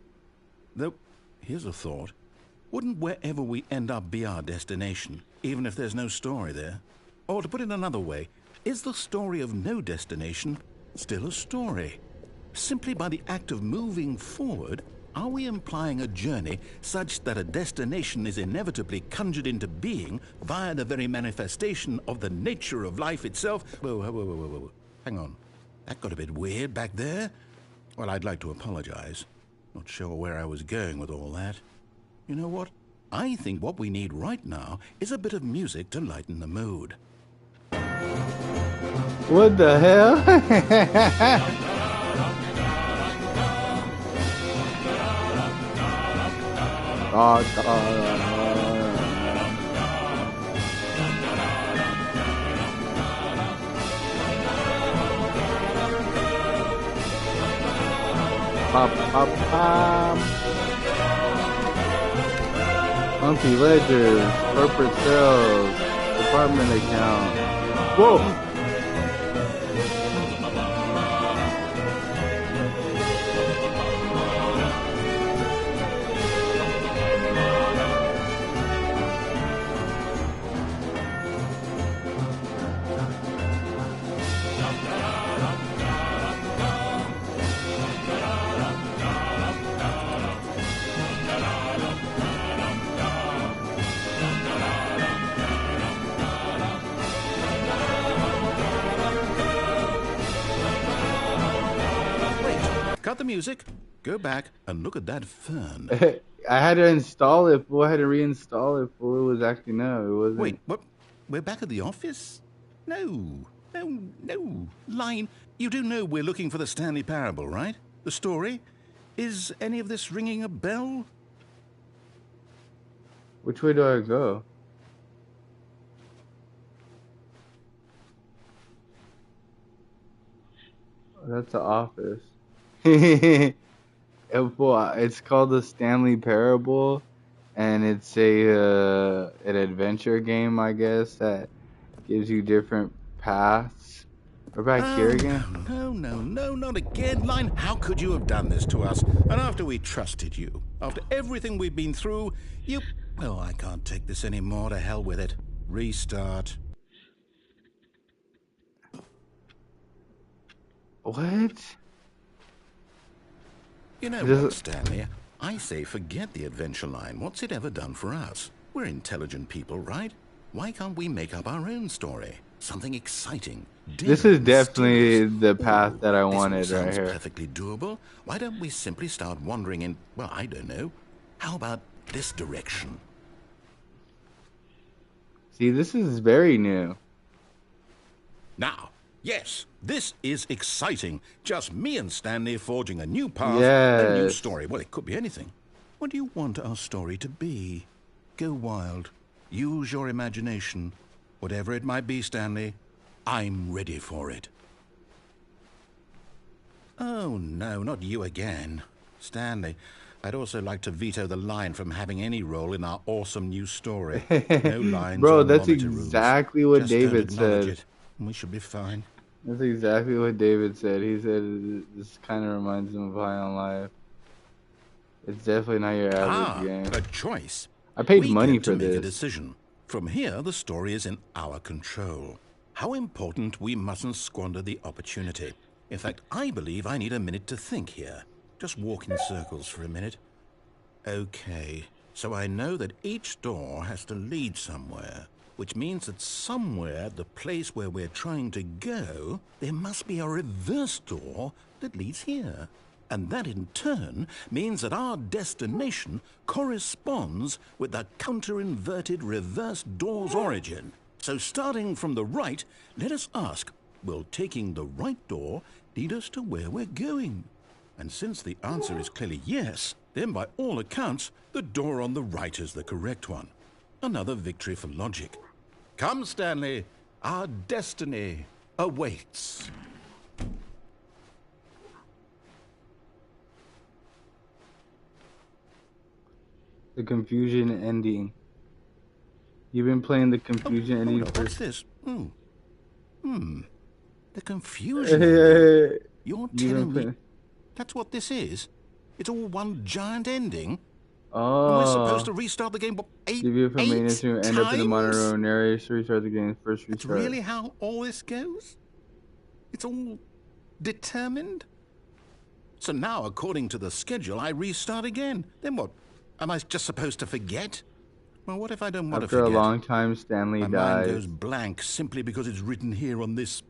Though, here's a thought. Wouldn't wherever we end up be our destination, even if there's no story there? Or to put it another way, is the story of no destination still a story? Simply by the act of moving forward, are we implying a journey such that a destination is inevitably conjured into being via the very manifestation of the nature of life itself? Whoa. Hang on. That got a bit weird back there. Well, I'd like to apologize. Not sure where I was going with all that. You know what? I think what we need right now is a bit of music to lighten the mood. What the hell? Monthly ledgers, corporate sales, department account. Whoa! Cut the music, go back, and look at that fern. I had to install it, fool. I had to reinstall it, fool. It was actually, no, it wasn't. Wait, what? We're back at the office? No. Line, you do know we're looking for the Stanley Parable, right? The story? Is any of this ringing a bell? Which way do I go? That's the office. It's called the Stanley Parable, and it's an adventure game, I guess, that gives you different paths. We're back here again? No, not again. Line, how could you have done this to us? And after we trusted you, after everything we've been through, you... Oh, I can't take this anymore. To hell with it. Restart. What? You know what, Stanley? I say forget the adventure line. What's it ever done for us? We're intelligent people, right? Why can't we make up our own story? Something exciting. This is definitely the path that I wanted right here. Perfectly doable. Why don't we simply start wandering in, well, I don't know. How about this direction? See, this is very new. Now, yes, this is exciting. Just me and Stanley forging a new path, Yes. a new story. Well, it could be anything. What do you want our story to be? Go wild. Use your imagination. Whatever it might be, Stanley, I'm ready for it. Oh, no, not you again. Stanley, I'd also like to veto the line from having any role in our awesome new story. No lines Bro, or that's monitor rooms. exactly what Just don't David acknowledge said. it, and we should be fine. That's exactly what David said. He said this kind of reminds him of High on Life. It's definitely not your average game. A choice. I paid We money get to for make a this. decision. From here, the story is in our control. How important we mustn't squander the opportunity. In fact, I believe I need a minute to think here. Just walk in circles for a minute. Okay, so I know that each door has to lead somewhere, which means that somewhere at the place where we're trying to go, there must be a reverse door that leads here. And that in turn means that our destination corresponds with the counter-inverted reverse door's origin. So starting from the right, let us ask, will taking the right door lead us to where we're going? And since the answer is clearly yes, then by all accounts, the door on the right is the correct one. Another victory for logic. Come, Stanley, our destiny awaits. The confusion ending. You've been playing the confusion ending for... What's this? The confusion ending. You're telling me that's what this is? It's all one giant ending? Oh. And we're supposed to restart the game, what, eight Give you from maintenance room, end up in the monitor times? room, narration, restart the game, first restart. That's really how all this goes? It's all determined? So now, according to the schedule, I restart again. Then what? Am I just supposed to forget? Well, what if I don't want to forget? After a long time, Stanley My dies. mind goes blank simply because it's written here on this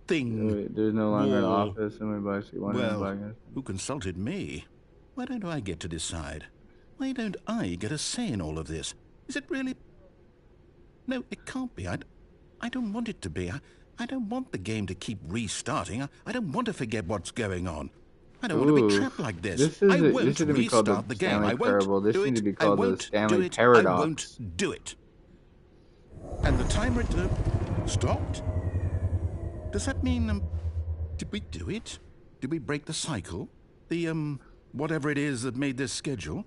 thing. Wait, there's no longer an office. Well, who consulted me? Why don't I get to decide? Why don't I get a say in all of this? Is it really? No, it can't be. I don't want it to be. I don't want the game to keep restarting. I don't want to forget what's going on. I don't want to be trapped like this. I won't restart the game. I won't This do needs it. to be I called the won't Stanley do it. Paradox. I won't do it. And the timer stopped? Does that mean, did we do it? Did we break the cycle? The, whatever it is that made this schedule?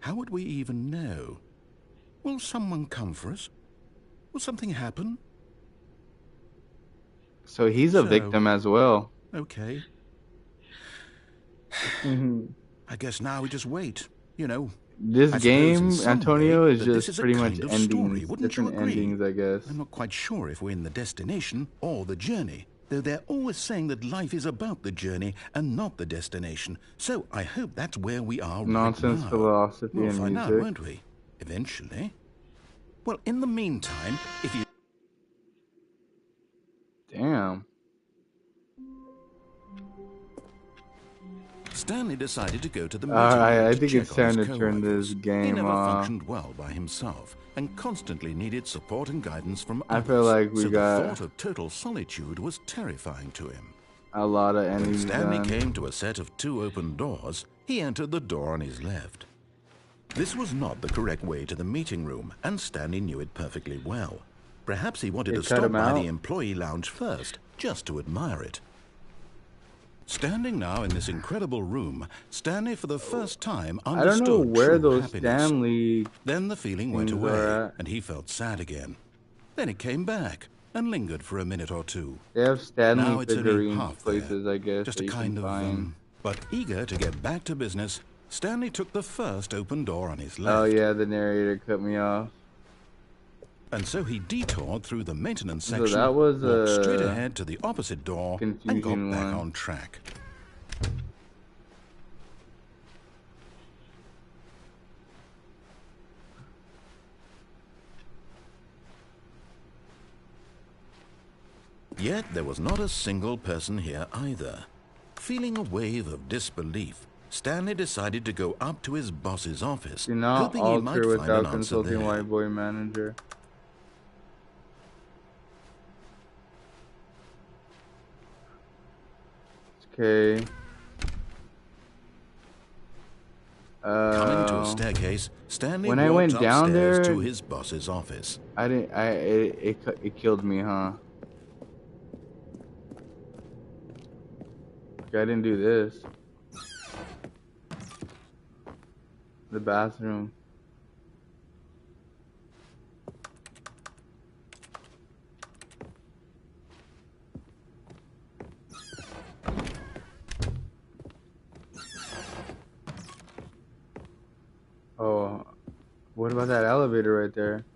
How would we even know? Will someone come for us? Will something happen? So he's a victim as well. Okay. I guess now we just wait, you know. This game, Antonio, is just is pretty much endings, different endings, I guess. I'm not quite sure if we're in the destination or the journey, though they're always saying that life is about the journey and not the destination. So I hope that's where we are Nonsense right now. philosophy We'll and find music. out, won't we? Eventually. Well, in the meantime, if you... Damn. Stanley decided to go to the meeting I to think check it's on time his to turn coworkers. this game He never off. functioned well by himself and constantly needed support and guidance from I others. feel like we so got the thought of total solitude was terrifying to him. a lot of When endings Stanley done. came to a set of 2 open doors, he entered the door on his left. This was not the correct way to the meeting room, and Stanley knew it perfectly well. Perhaps he wanted to cut stop him by out? the employee lounge first, just to admire it. Standing now in this incredible room, Stanley for the first time I don't understood know where true those happiness. Stanley Then the feeling went things away, are at. and he felt sad again. Then it came back, and lingered for a minute or two. They have Stanley Now it's only figurine half places, there. I guess. Just that a you kind can of, find. but eager to get back to business, Stanley took the first open door on his left. Oh yeah, the narrator cut me off. And so he detoured through the maintenance So section, that was walked straight a ahead to the opposite door, and got confusing back one. on track. Yet there was not a single person here either. Feeling a wave of disbelief, Stanley decided to go up to his boss's office, Do not hoping he might alter find without an answer consulting there. white boy manager. Okay. Coming to a staircase, Stanley when walked I went down upstairs there, to his boss's office. it killed me, huh? Okay, I didn't do this. The bathroom. Oh, what about that elevator right there?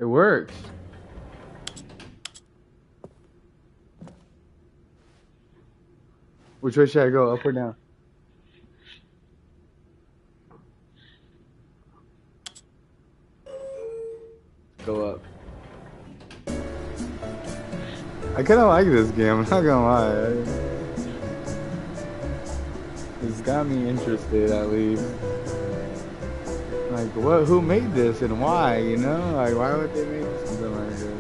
It works. Which way should I go, up or down? Go up. I kind of like this game, I'm not gonna lie. It's got me interested, at least. Like, what? Who made this and why? You know, like, why would they make something like this?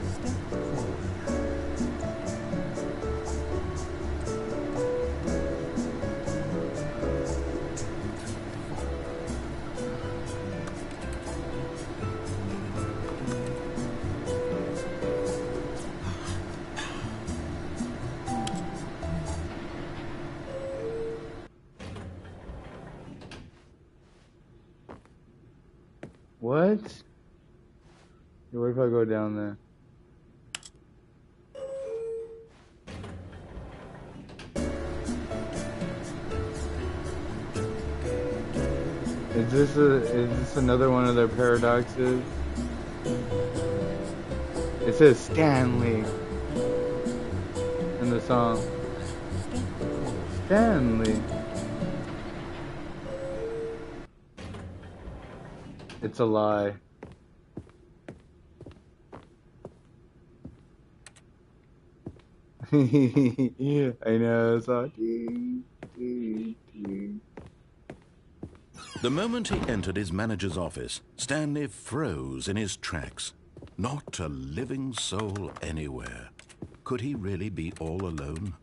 What? What if I go down there? Is this another one of their paradoxes? It says Stanley in the song. Stanley. It's a lie. Yeah, I know. It's all. The moment he entered his manager's office, Stanley froze in his tracks. Not a living soul anywhere. Could he really be all alone?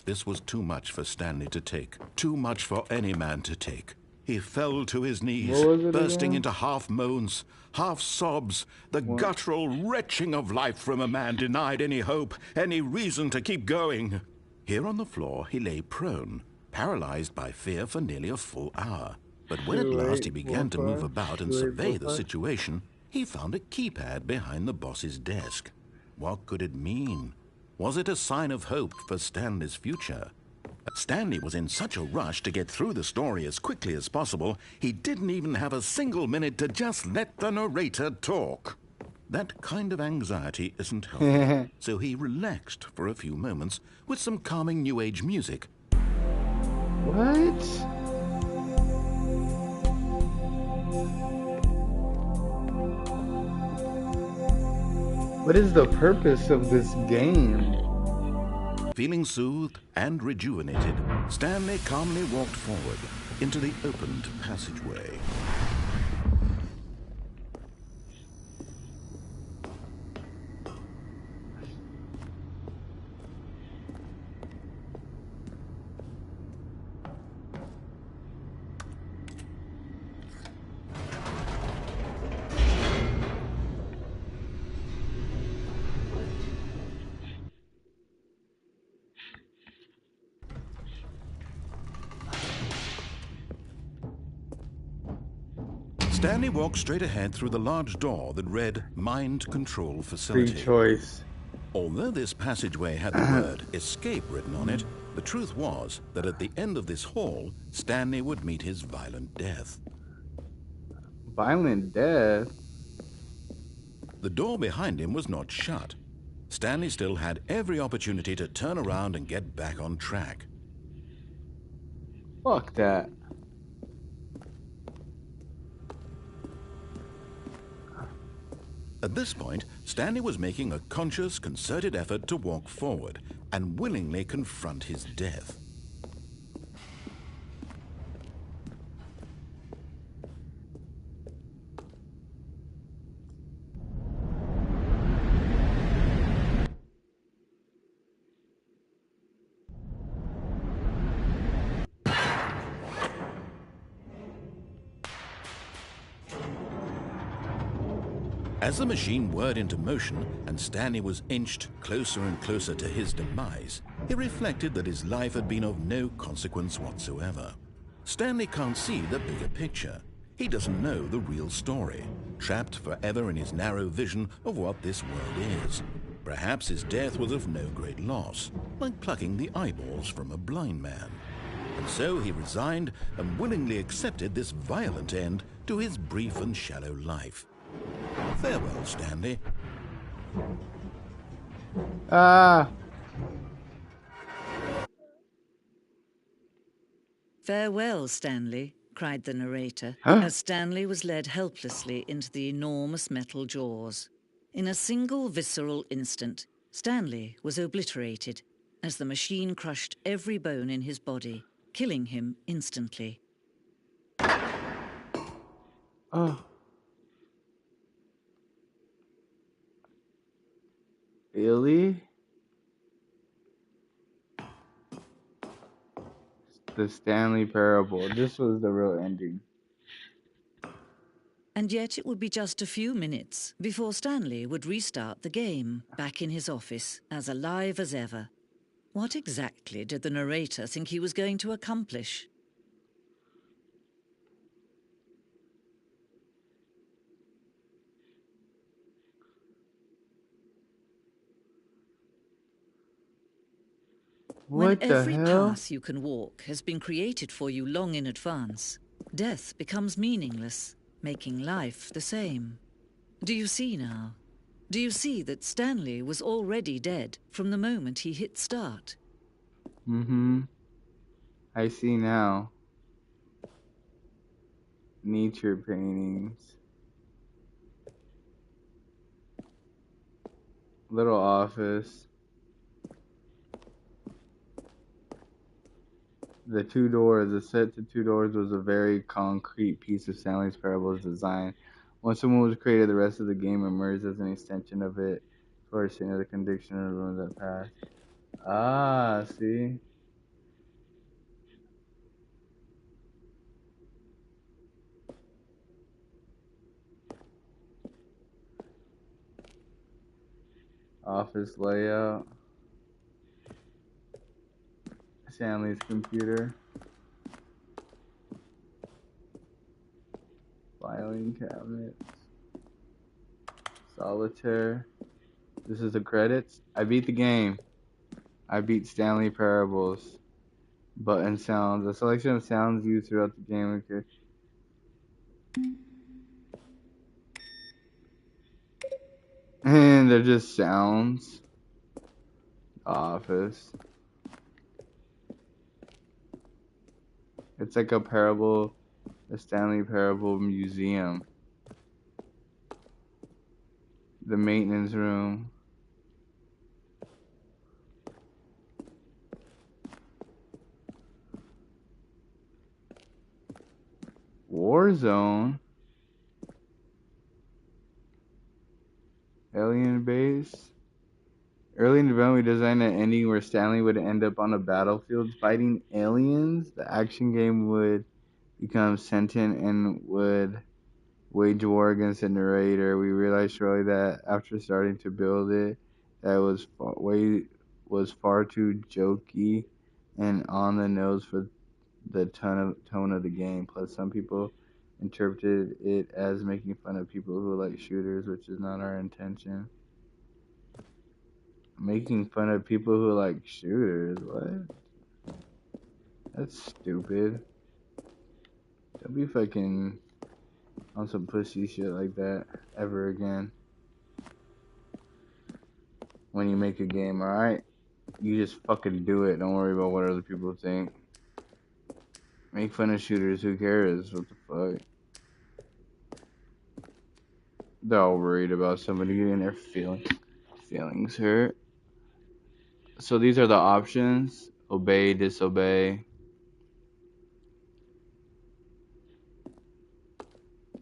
This was too much for Stanley to take. Too much for any man to take. He fell to his knees, bursting into half moans, half sobs, the guttural retching of life from a man denied any hope, any reason to keep going. Here on the floor, he lay prone, paralyzed by fear for nearly a full hour. But when at last he began to move about and survey the situation, he found a keypad behind the boss's desk. What could it mean? Was it a sign of hope for Stanley's future? Stanley was in such a rush to get through the story as quickly as possible, he didn't even have a single minute to just let the narrator talk. That kind of anxiety isn't healthy, so he relaxed for a few moments with some calming New Age music. What? What is the purpose of this game? Feeling soothed and rejuvenated, Stanley calmly walked forward into the opened passageway. Stanley walked straight ahead through the large door that read Mind Control Facility. Free choice. Although this passageway had the word escape written on it, the truth was that at the end of this hall, Stanley would meet his violent death. Violent death? The door behind him was not shut. Stanley still had every opportunity to turn around and get back on track. Fuck that. At this point, Stanley was making a conscious, concerted effort to walk forward and willingly confront his death. As the machine whirred into motion and Stanley was inched closer and closer to his demise, he reflected that his life had been of no consequence whatsoever. Stanley can't see the bigger picture. He doesn't know the real story, trapped forever in his narrow vision of what this world is. Perhaps his death was of no great loss, like plucking the eyeballs from a blind man. And so he resigned and willingly accepted this violent end to his brief and shallow life. Farewell, Stanley. Farewell, Stanley, cried the narrator, Huh? as Stanley was led helplessly into the enormous metal jaws. In a single visceral instant, Stanley was obliterated as the machine crushed every bone in his body, killing him instantly. Oh. Really? The Stanley Parable. This was the real ending. And yet it would be just a few minutes before Stanley would restart the game, back in his office, as alive as ever. What exactly did the narrator think he was going to accomplish? When What the every hell? path you can walk has been created for you long in advance, death becomes meaningless, making life the same. Do you see now? Do you see that Stanley was already dead from the moment he hit start? Mm-hmm. I see now. Nature paintings. Little office. The two doors, the set to two doors was a very concrete piece of Stanley's Parable's design. Once the moon was created, the rest of the game emerged as an extension of it, forcing the condition of the rooms that passed. Ah, see? Office layout. Stanley's computer. Filing cabinets. Solitaire. This is the credits. I beat the game. I beat Stanley Parables. Button sounds. A selection of sounds used throughout the game. Okay. And they're just sounds. Office. It's like a parable, a Stanley Parable museum. The maintenance room. Warzone. Alien base. Early in development, we designed an ending where Stanley would end up on a battlefield fighting aliens. The action game would become sentient and would wage war against the narrator. We realized shortly that after starting to build it, that it was far too jokey and on the nose for the tone of the game. Plus, some people interpreted it as making fun of people who like shooters, which is not our intention. Making fun of people who like shooters? What? That's stupid. Don't be fucking on some pussy shit like that ever again. When you make a game, alright? You just fucking do it. Don't worry about what other people think. Make fun of shooters, who cares? What the fuck? They're all worried about somebody getting their feelings hurt. So these are the options. Obey, disobey.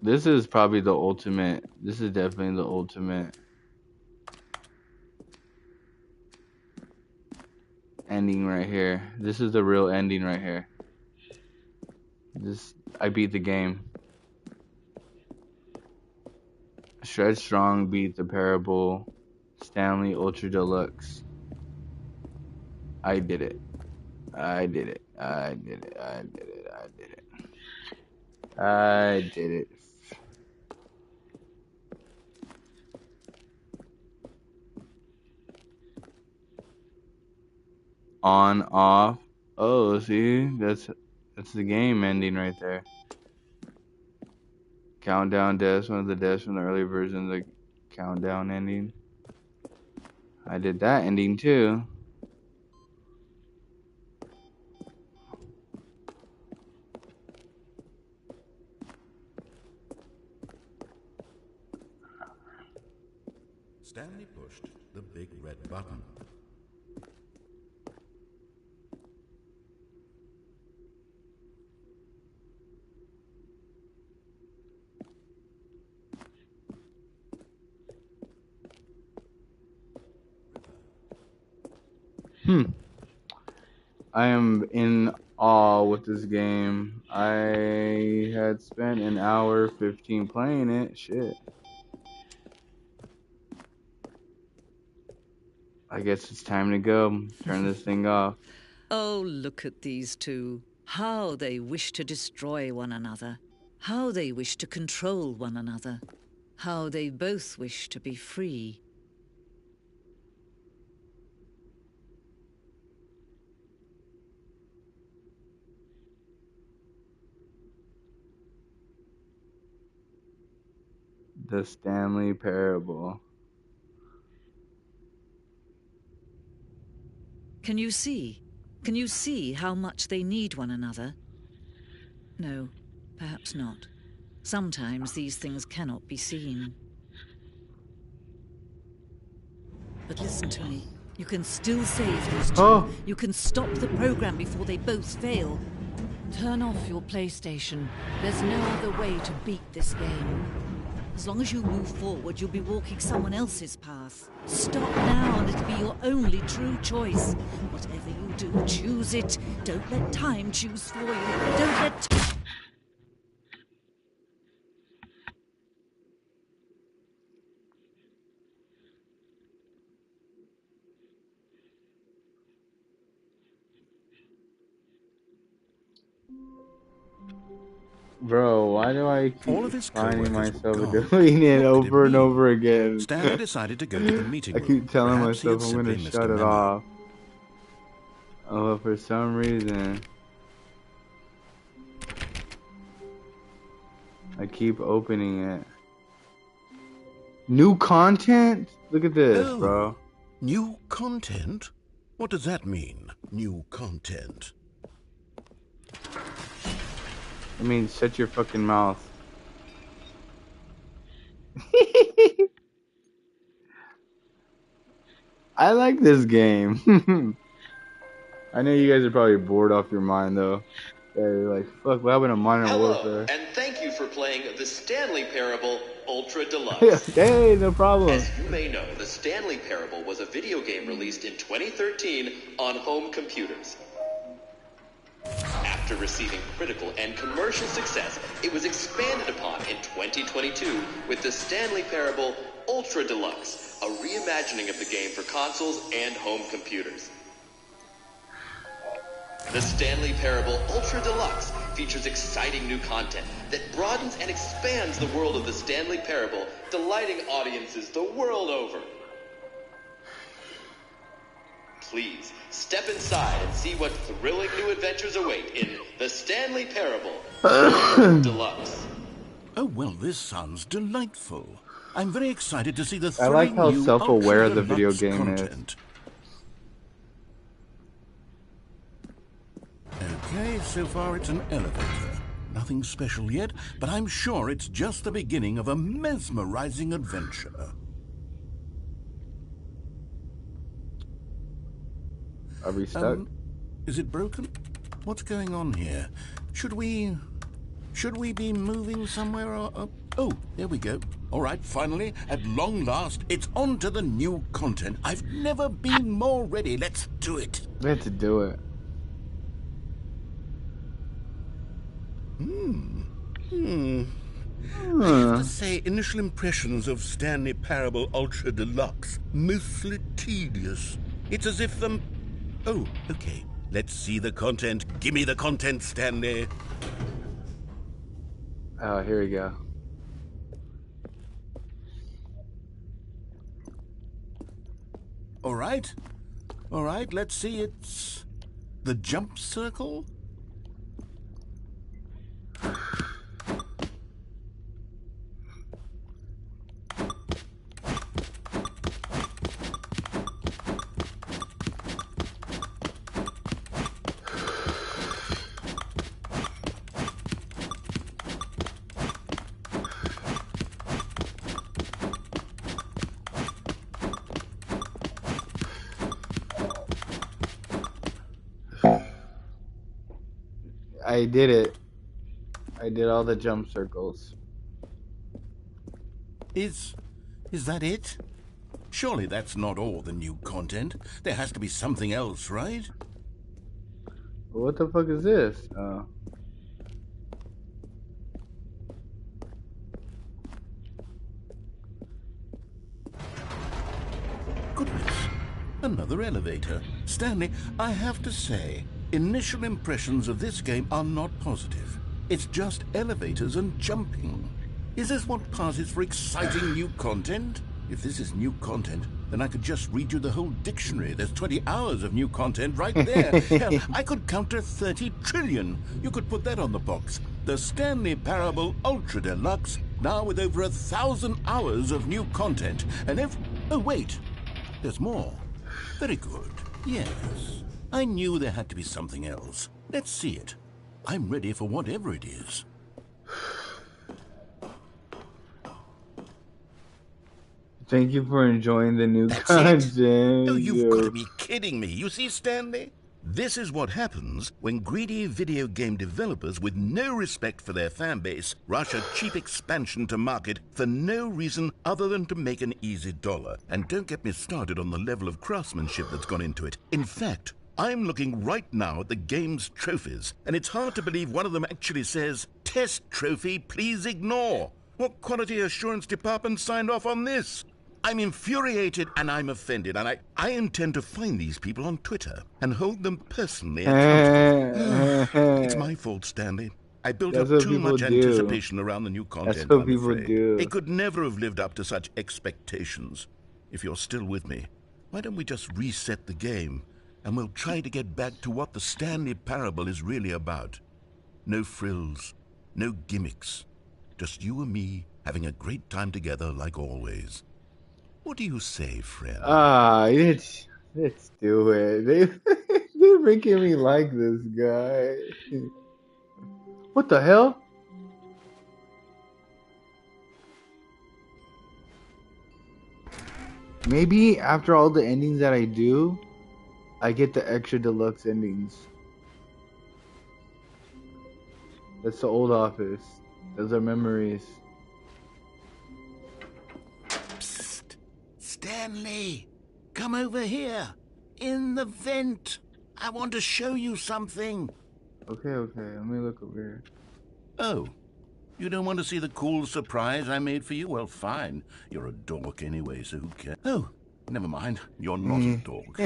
This is probably the ultimate. This is definitely the ultimate ending right here. This is the real ending right here. I beat the game. Shred Strong beat the Parable Stanley Ultra Deluxe. I did it. I did it. I did it. I did it. I did it. I did it. On, off. Oh, see? That's the game ending right there. Countdown deaths, one of the deaths from the early version of the countdown ending. I did that ending too. Stanley pushed the big red button. I am in awe with this game. I had spent an hour 15 playing it. Shit. I guess it's time to go. Turn this thing off. Oh, look at these two. How they wish to destroy one another. How they wish to control one another. How they both wish to be free. The Stanley Parable. Can you see? Can you see how much they need one another? No, perhaps not. Sometimes these things cannot be seen. But listen to me. You can still save those two. Oh. You can stop the program before they both fail. Turn off your PlayStation. There's no other way to beat this game. As long as you move forward, you'll be walking someone else's path. Stop now and it'll be your only true choice. Whatever you do, choose it. Don't let time choose for you. Don't let... Bro, why do I All of keep his finding co-workers myself were gone. deleting it What could over it and mean? over again? Stanley decided to go to the meeting I room. keep telling Perhaps he myself had I'm gonna simply missed a shut it memo. off. Oh, but for some reason, I keep opening it. New content? Look at this, Oh. bro. New content? What does that mean, new content? I mean, shut your fucking mouth. I like this game. I know you guys are probably bored off your mind, though. They're like, fuck, what happened to Modern Warfare? And thank you for playing the Stanley Parable Ultra Deluxe. Hey, no problem. As you may know, the Stanley Parable was a video game released in 2013 on home computers. After receiving critical and commercial success, it was expanded upon in 2022 with the Stanley Parable Ultra Deluxe, a reimagining of the game for consoles and home computers. The Stanley Parable Ultra Deluxe features exciting new content that broadens and expands the world of the Stanley Parable, delighting audiences the world over. Please, step inside and see what thrilling new adventures await in the Stanley Parable Deluxe. Oh, well, this sounds delightful. I'm very excited to see the I thrilling like how new self-aware Ultra the video Deluxe game is. content. Okay, so far it's an elevator. Nothing special yet, but I'm sure it's just the beginning of a mesmerizing adventure. Are we stuck? Is it broken? What's going on here? Should we be moving somewhere or... Oh, there we go. All right, finally, at long last, it's on to the new content. I've never been more ready. Let's do it. Let's do it. I have to Huh. say, initial impressions of Stanley Parable Ultra Deluxe, mostly tedious. It's as if them... Oh, okay. Let's see the content. Gimme the content, Stanley. Oh, here we go. All right. All right, let's see. It's the jump circle? I did it. I did all the jump circles. Is that it? Surely that's not all the new content. There has to be something else, right? What the fuck is this? Oh. Goodness. Another elevator. Stanley, I have to say, initial impressions of this game are not positive. It's just elevators and jumping. Is this what passes for exciting new content? If this is new content, then I could just read you the whole dictionary. There's 20 hours of new content right there. Hell, I could count to 30 trillion. You could put that on the box. The Stanley Parable Ultra Deluxe, now with over 1,000 hours of new content. And if... Oh, wait. There's more. Very good. Yes. I knew there had to be something else. Let's see it. I'm ready for whatever it is. Thank you for enjoying the new That's content. it? Oh, you've yo. got to be kidding me. You see, Stanley? This is what happens when greedy video game developers with no respect for their fan base rush a cheap expansion to market for no reason other than to make an easy dollar. And don't get me started on the level of craftsmanship that's gone into it. In fact, I'm looking right now at the game's trophies, and it's hard to believe one of them actually says, "Test trophy, please ignore." What quality assurance department signed off on this? I'm infuriated and I'm offended, and I intend to find these people on Twitter and hold them personally accountable. It's my fault, Stanley. I built That's up what too people much do. anticipation around the new That's content, what I'm people afraid. do. It could never have lived up to such expectations. If you're still with me, why don't we just reset the game, and we'll try to get back to what the Stanley Parable is really about. No frills, no gimmicks. Just you and me having a great time together like always. What do you say, friend? Let's do it. They're making me like this guy. What the hell? Maybe after all the endings that I do, I get the extra deluxe endings. That's the old office. Those are memories. Psst. Stanley, come over here. In the vent. I want to show you something. Okay. Let me look over here. Oh, you don't want to see the cool surprise I made for you? Well, fine. You're a dork anyway, so who cares? Oh, never mind. You're not a dork.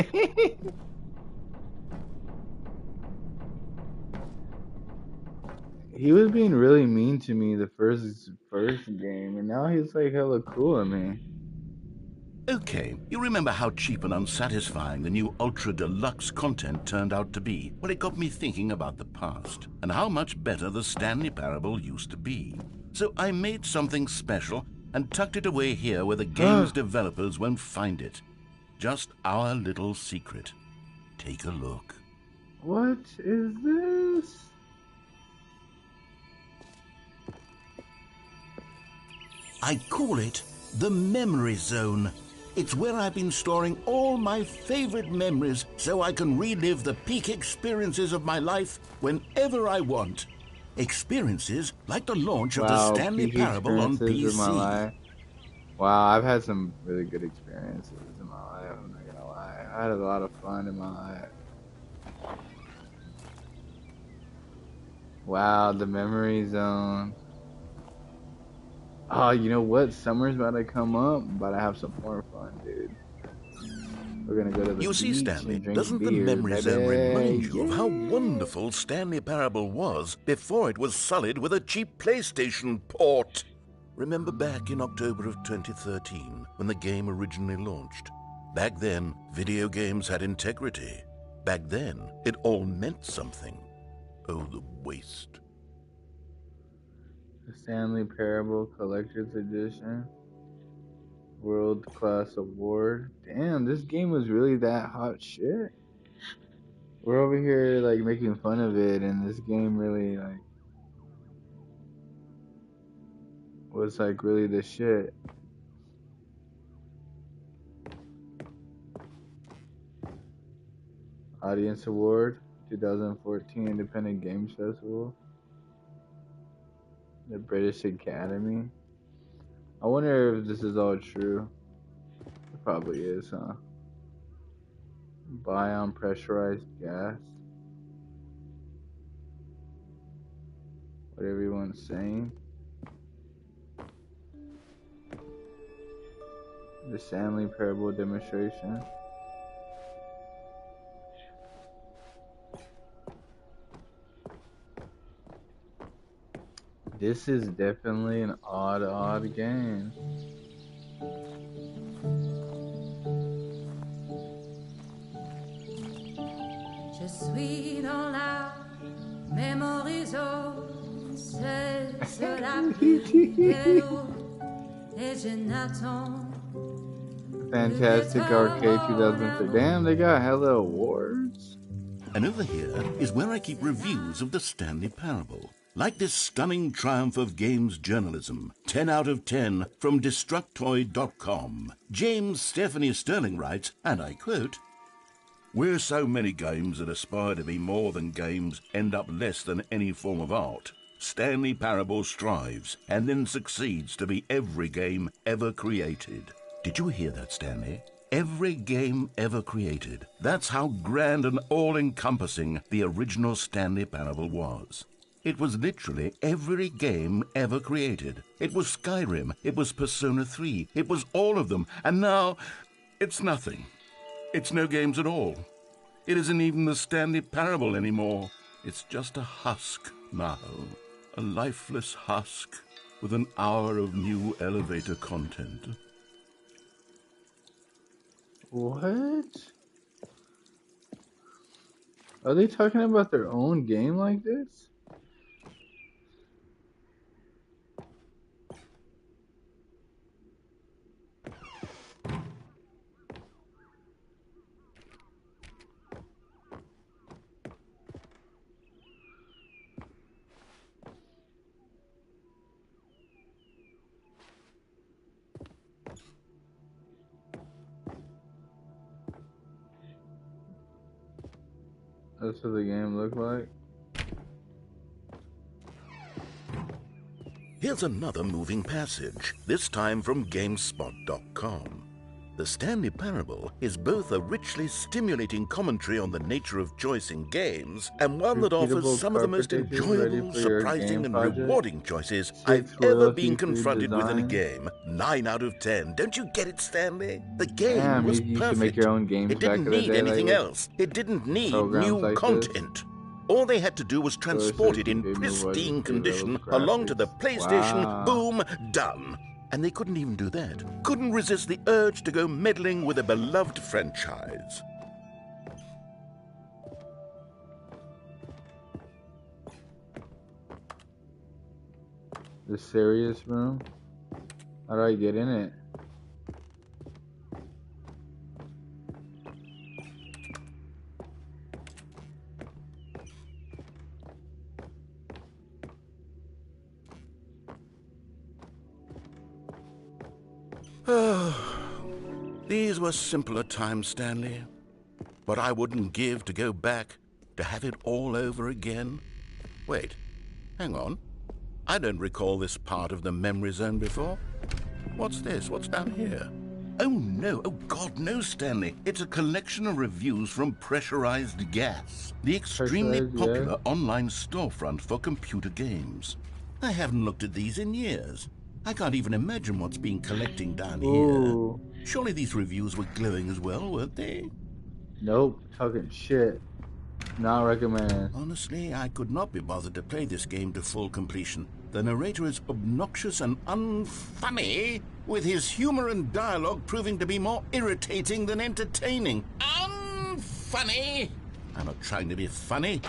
He was being really mean to me the first game, and now he's like hella cool at me. Okay, you remember how cheap and unsatisfying the new Ultra Deluxe content turned out to be? Well, it got me thinking about the past, and how much better the Stanley Parable used to be. So I made something special and tucked it away here where the game's developers won't find it. Just our little secret. Take a look. What is this? I call it the Memory Zone. It's where I've been storing all my favorite memories so I can relive the peak experiences of my life whenever I want. Experiences like the launch of the Stanley peak Parable on experiences in my PC. life. Wow, I've had some really good experiences in my life. I'm not gonna lie. I had a lot of fun in my life. Wow, the memory zone. Oh, you know what? Summer's about to come up. I'm about to have some more fun, dude. We're gonna go to the You see, beach Stanley, and drink doesn't the beer, memory zone baby. remind you of how wonderful Stanley Parable was before it was sullied with a cheap PlayStation port? Remember back in October of 2013 when the game originally launched? Back then, video games had integrity. Back then, it all meant something. Oh, the waste. The Stanley Parable Collector's Edition. World Class Award. Damn, this game was really that hot shit. We're over here like making fun of it, and this game really like was like really the shit. Audience Award, 2014 Independent Games Festival. The British Academy. I wonder if this is all true. It probably is, huh? Buy on pressurized gas. What everyone's saying. The Stanley Parable demonstration. This is definitely an odd game. Je suis dans la mémorisation, c'est la plus belle et je n'attends. Fantastic Arcade 2003. Damn, they got hella awards. And over here is where I keep reviews of the Stanley Parable. Like this stunning triumph of games journalism, 10 out of 10 from Destructoid.com. James Stephanie Sterling writes, and I quote, "Where so many games that aspire to be more than games end up less than any form of art, Stanley Parable strives and then succeeds to be every game ever created." Did you hear that, Stanley? Every game ever created. That's how grand and all-encompassing the original Stanley Parable was. It was literally every game ever created. It was Skyrim, it was Persona 3, it was all of them, and now it's nothing. It's no games at all. It isn't even the Stanley Parable anymore. It's just a husk now, a lifeless husk with an hour of new elevator content. What? Are they talking about their own game like this? That's what the game looked like. Here's another moving passage, this time from GameSpot.com. The Stanley Parable is both a richly stimulating commentary on the nature of choice in games and one that offers Repeatable some of the most carpet dishes ready enjoyable, for your surprising, game and project. rewarding choices 6 I've ever royalty been free confronted with in a design. game. 9 out of 10. Don't you get it, Stanley? The game Damn, was you used perfect. to make your own games It back didn't in the need day, anything like else. It didn't need programs new like this. content. All they had to do was transport it in Big move was pristine free condition level along to the graphics. PlayStation. Wow. Boom, done. And they couldn't even do that. Couldn't resist the urge to go meddling with a beloved franchise. The serious room? How do I get in it? These were simpler times, Stanley. But I wouldn't give to go back to have it all over again. Wait, hang on. I don't recall this part of the memory zone before. What's this? What's down here? Oh no, oh God, no, Stanley. It's a collection of reviews from Pressurized Gas, the extremely Pressurized popular Gas? online storefront for computer games. I haven't looked at these in years. I can't even imagine what's been collecting down Ooh. here. Surely these reviews were glowing as well, weren't they? Nope. Talking shit. Not recommend. Honestly, I could not be bothered to play this game to full completion. The narrator is obnoxious and unfunny, with his humor and dialogue proving to be more irritating than entertaining. Unfunny! I'm not trying to be funny.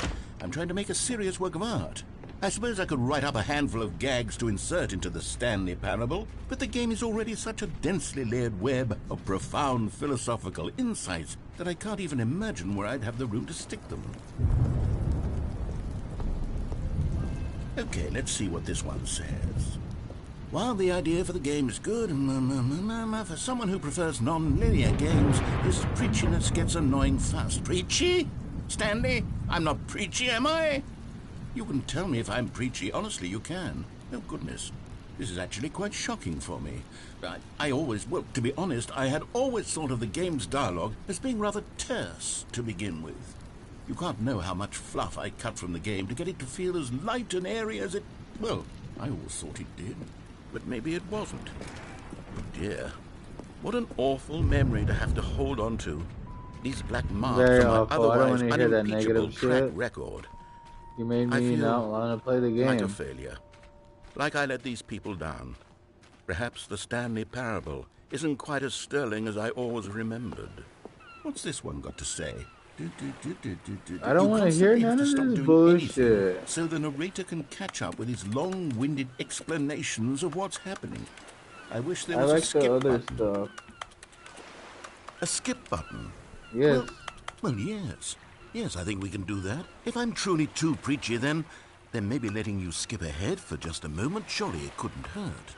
I'm trying to make a serious work of art. I suppose I could write up a handful of gags to insert into the Stanley Parable, but the game is already such a densely layered web of profound philosophical insights that I can't even imagine where I'd have the room to stick them. Okay, let's see what this one says. While the idea for the game is good, for someone who prefers non-linear games, this preachiness gets annoying fast. Preachy? Stanley, I'm not preachy, am I? You can tell me if I'm preachy. Honestly, you can. Oh, goodness. This is actually quite shocking for me. Well, to be honest, I had always thought of the game's dialogue as being rather terse to begin with. You can't know how much fluff I cut from the game to get it to feel as light and airy as it... Well, I always thought it did, but maybe it wasn't. Oh, dear. What an awful memory to have to hold on to. These black marks Very on my awful. I don't otherwise want to hear that unimpeachable negative track shit. record. You made I me feel not want to play the game. like a failure. Like I let these people down. Perhaps the Stanley Parable isn't quite as sterling as I always remembered. What's this one got to say? I don't want to hear none of this bullshit. So the narrator can catch up with his long-winded explanations of what's happening. I wish there I was a like skip the other button. stuff. A skip button? Yes. Well, yes. Yes, I think we can do that. If I'm truly too preachy, then maybe letting you skip ahead for just a moment, surely it couldn't hurt.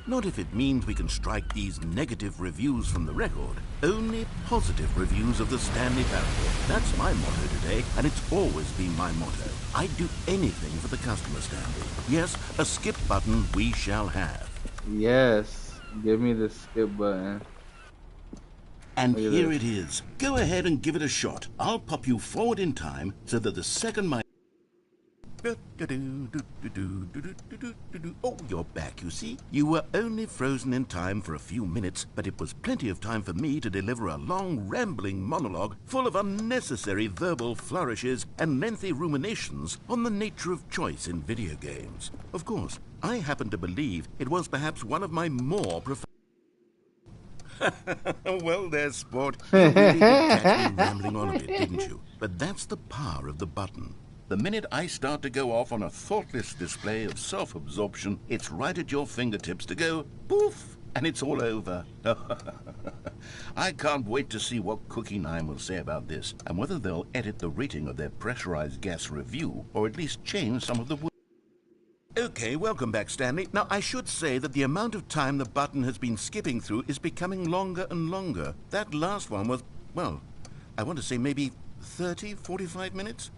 Not if it means we can strike these negative reviews from the record. Only positive reviews of the Stanley Parable. That's my motto today, and it's always been my motto. I'd do anything for the customer, Stanley. Yes, a skip button we shall have. Yes. Give me the skip button. And here it is. Go ahead and give it a shot. I'll pop you forward in time so that the second my... Oh, you're back, you see. You were only frozen in time for a few minutes, but it was plenty of time for me to deliver a long, rambling monologue full of unnecessary verbal flourishes and lengthy ruminations on the nature of choice in video games. Of course, I happen to believe it was perhaps one of my more profound... Well, there's sport. You really did catch me rambling on a bit, didn't you? But that's the power of the button. The minute I start to go off on a thoughtless display of self-absorption, it's right at your fingertips to go poof, and it's all over. I can't wait to see what Cookie 9 will say about this, and whether they'll edit the rating of their pressurized gas review, or at least change some of the words. Okay, welcome back, Stanley. Now, I should say that the amount of time the button has been skipping through is becoming longer and longer. That last one was, well, I want to say maybe 30, 45 minutes?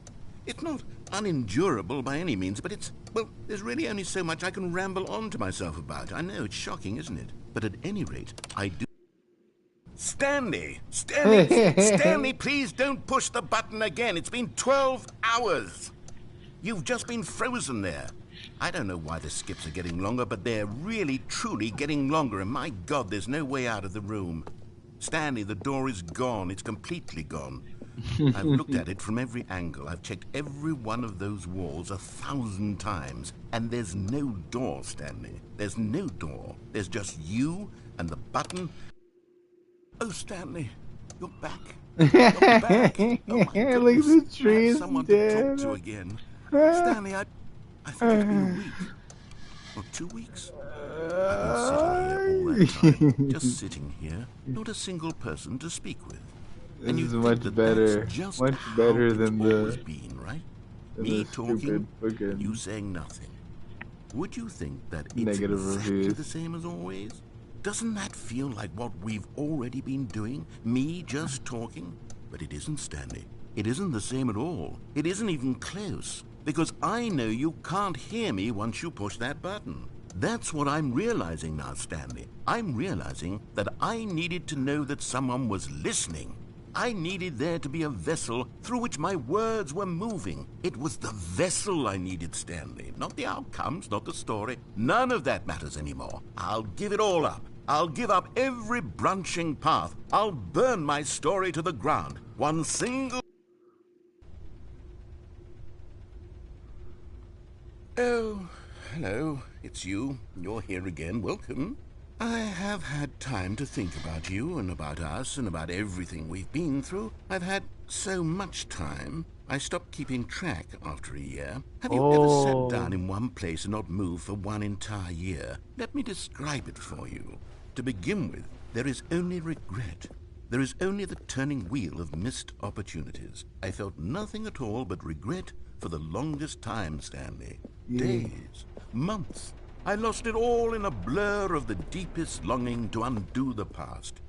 It's not unendurable by any means, but it's, well, there's really only so much I can ramble on to myself about. I know, it's shocking, isn't it? But at any rate, I do... Stanley! Stanley, please don't push the button again. It's been 12 hours. You've just been frozen there. I don't know why the skips are getting longer, but they're really, truly getting longer, and my God, there's no way out of the room. Stanley, the door is gone. It's completely gone. I've looked at it from every angle. I've checked every one of those walls 1,000 times, and there's no door, Stanley. There's no door. There's just you and the button. Oh, Stanley, you're back. You're back. Oh, my goodness. Look at the tree is someone dead. to talk to again. Stanley, I think it's been a week. Or 2 weeks. I've been sitting here all that time. Just sitting here. Not a single person to speak with. This is much better. Much better than the... been, right? Me talking, fucking you saying nothing. Would you think that it's negative exactly reviews. the same as always? Doesn't that feel like what we've already been doing? Me just talking? But it isn't, Stanley. It isn't the same at all. It isn't even close. Because I know you can't hear me once you push that button. That's what I'm realizing now, Stanley. I'm realizing that I needed to know that someone was listening. I needed there to be a vessel through which my words were moving. It was the vessel I needed, Stanley. Not the outcomes, not the story. None of that matters anymore. I'll give it all up. I'll give up every branching path. I'll burn my story to the ground. One single... Oh, hello. It's you. You're here again. Welcome. I have had time to think about you and about us and about everything we've been through. I've had so much time, I stopped keeping track after a year. Have you ever sat down in one place and not moved for one entire year? Let me describe it for you. To begin with, there is only regret. There is only the turning wheel of missed opportunities. I felt nothing at all but regret for the longest time, Stanley. Days, months. I lost it all in a blur of the deepest longing to undo the past.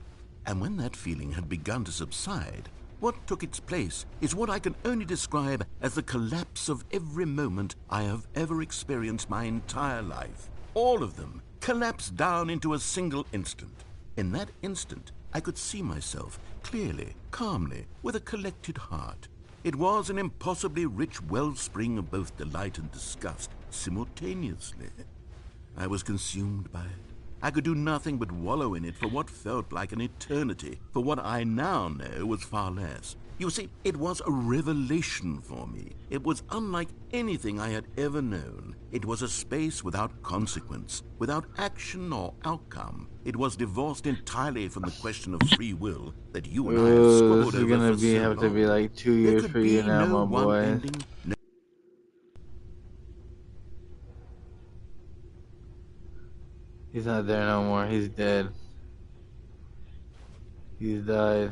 And when that feeling had begun to subside, what took its place is what I can only describe as the collapse of every moment I have ever experienced my entire life. All of them collapsed down into a single instant. In that instant, I could see myself clearly, calmly, with a collected heart. It was an impossibly rich wellspring of both delight and disgust simultaneously. I was consumed by it. I could do nothing but wallow in it for what felt like an eternity, for what I now know was far less. You see, it was a revelation for me. It was unlike anything I had ever known. It was a space without consequence, without action or outcome. It was divorced entirely from the question of free will that you and I have squabbled over for so long. This is gonna have to be like 2 years for you now, my boy. Ending, He's not there no more. He's dead. He's died.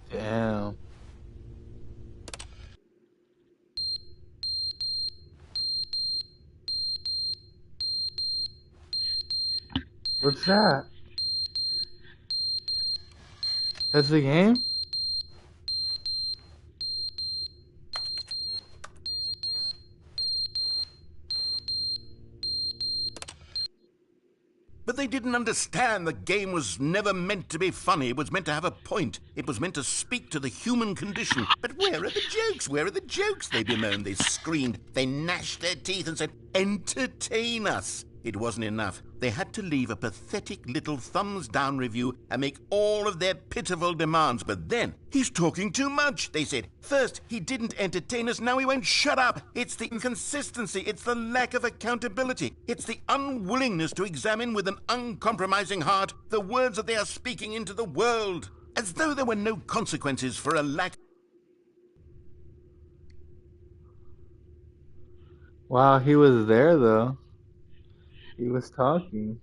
Damn. What's that? That's the game? But they didn't understand the game was never meant to be funny. It was meant to have a point. It was meant to speak to the human condition. But where are the jokes? Where are the jokes? They bemoaned, they screamed, they gnashed their teeth and said, entertain us. It wasn't enough. They had to leave a pathetic little thumbs-down review and make all of their pitiful demands. But then, he's talking too much, they said. First, he didn't entertain us, now he won't shut up. It's the inconsistency, it's the lack of accountability. It's the unwillingness to examine with an uncompromising heart the words that they are speaking into the world. As though there were no consequences for a lack. Wow, he was there though. He was talking.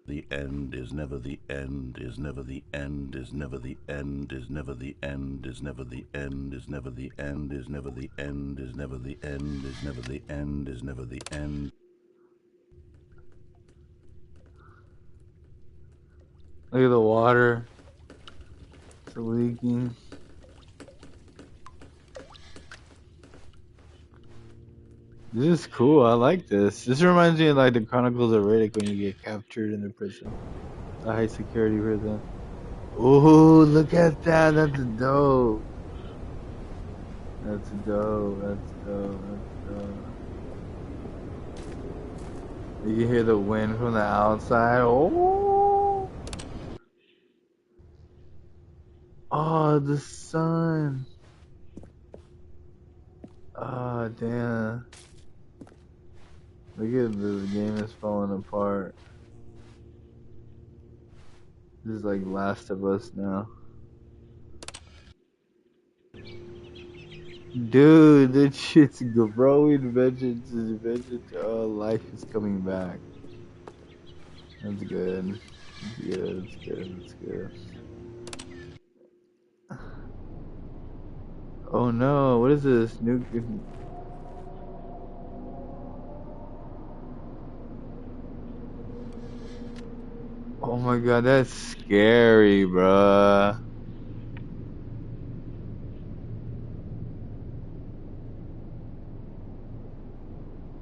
The end is never the end, is never the end, is never the end, is never the end, is never the end, is never the end, is never the end, is never the end, is never the end, is never the end. Look at the water. It's leaking. This is cool. I like this. This reminds me of like the Chronicles of Riddick when you get captured in the prison, the high security prison. Ooh, look at that. That's dope. That's dope. That's dope. That's dope. You can hear the wind from the outside. Oh. Oh, the sun. Oh, damn. Look at this game is falling apart. This is like Last of Us now. Dude, this shit's growing. Vengeance. Oh, life is coming back. That's good. That's good. That's good. That's good. Oh no, what is this? Oh Oh my god, that's scary, bruh.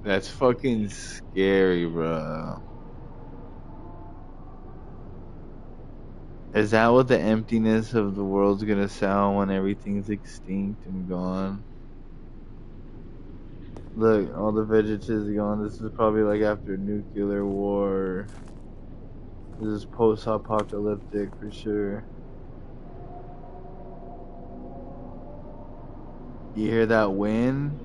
That's fucking scary, bruh. Is that what the emptiness of the world's gonna sound when everything's extinct and gone? Look, all the vegeta's gone. This is probably like after nuclear war. This is post-apocalyptic for sure. You hear that wind?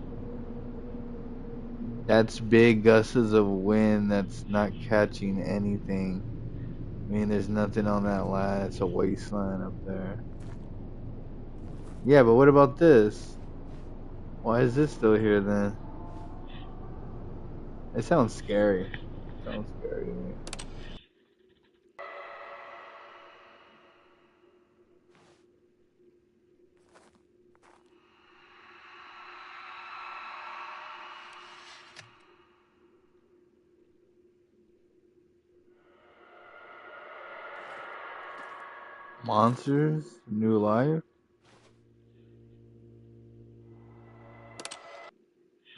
That's big gusts of wind that's not catching anything. I mean, there's nothing on that line. It's a wasteland up there. Yeah, but what about this? Why is this still here then? It sounds scary. It sounds scary to me. Monsters? New life?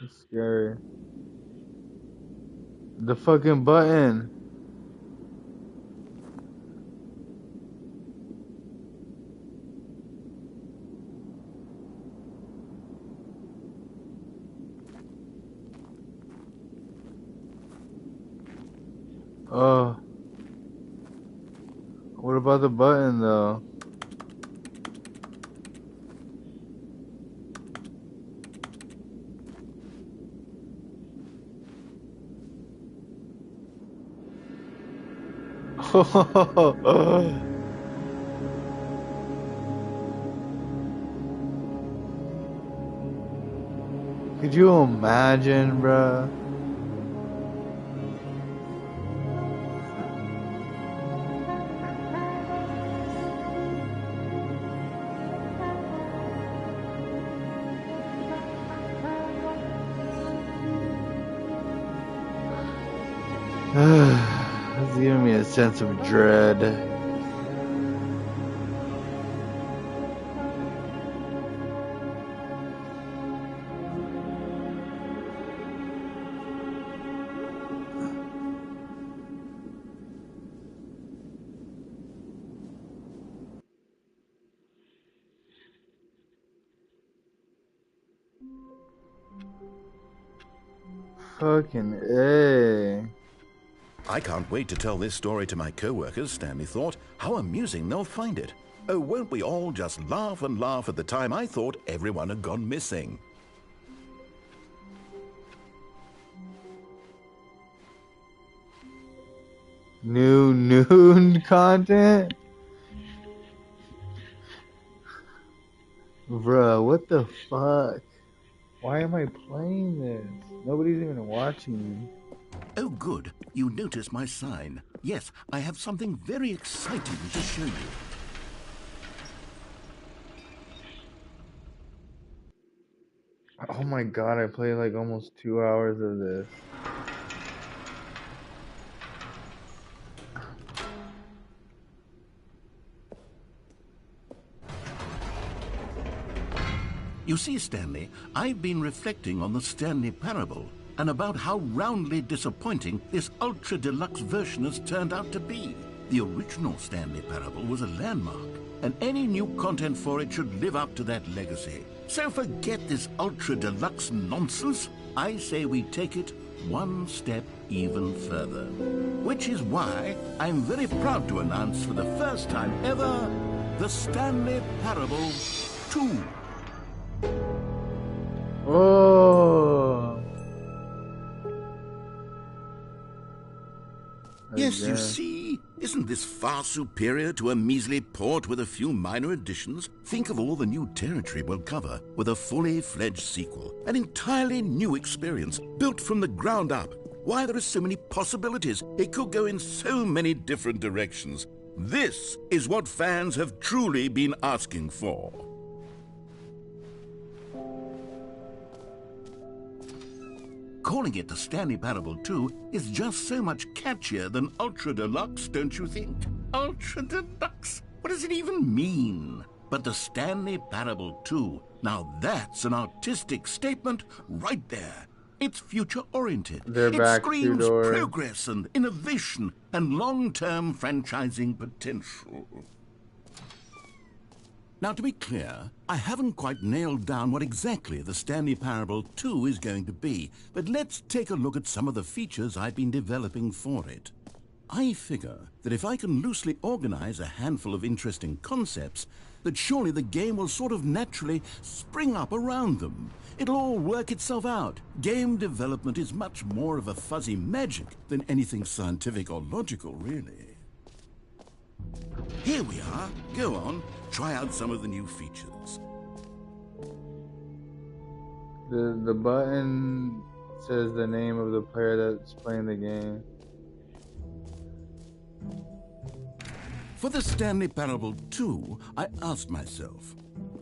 It's scary. The fucking button. Oh. What about the button though? Could you imagine, bruh? It's giving me a sense of dread. Fucking A. I can't wait to tell this story to my co-workers, Stanley thought. How amusing they'll find it. Oh, won't we all just laugh and laugh at the time I thought everyone had gone missing. New noon content? Bruh, what the fuck? Why am I playing this? Nobody's even watching me. Oh, good. You notice my sign. Yes, I have something very exciting to show you. Oh my god, I played like almost 2 hours of this. You see, Stanley, I've been reflecting on the Stanley Parable and about how roundly disappointing this ultra deluxe version has turned out to be. The original Stanley Parable was a landmark, and any new content for it should live up to that legacy. So forget this ultra deluxe nonsense. I say we take it one step even further. Which is why I'm very proud to announce for the first time ever, the Stanley Parable 2. Oh. Yes, you see, isn't this far superior to a measly port with a few minor additions? Think of all the new territory we'll cover with a fully fledged sequel. An entirely new experience, built from the ground up. Why, there are so many possibilities. It could go in so many different directions. This is what fans have truly been asking for. calling it the Stanley Parable 2 is just so much catchier than Ultra Deluxe, don't you think? Ultra Deluxe? What does it even mean? But the Stanley Parable 2, now that's an artistic statement right there. It's future-oriented. They're It back screams 2 doors. progress and innovation and long-term franchising potential. Now, to be clear, I haven't quite nailed down what exactly the Stanley Parable 2 is going to be, but let's take a look at some of the features I've been developing for it. I figure that if I can loosely organize a handful of interesting concepts, that surely the game will sort of naturally spring up around them. It'll all work itself out. Game development is much more of a fuzzy magic than anything scientific or logical, really. Here we are. Go on, try out some of the new features. The button says the name of the player that's playing the game. For the Stanley Parable 2, I asked myself,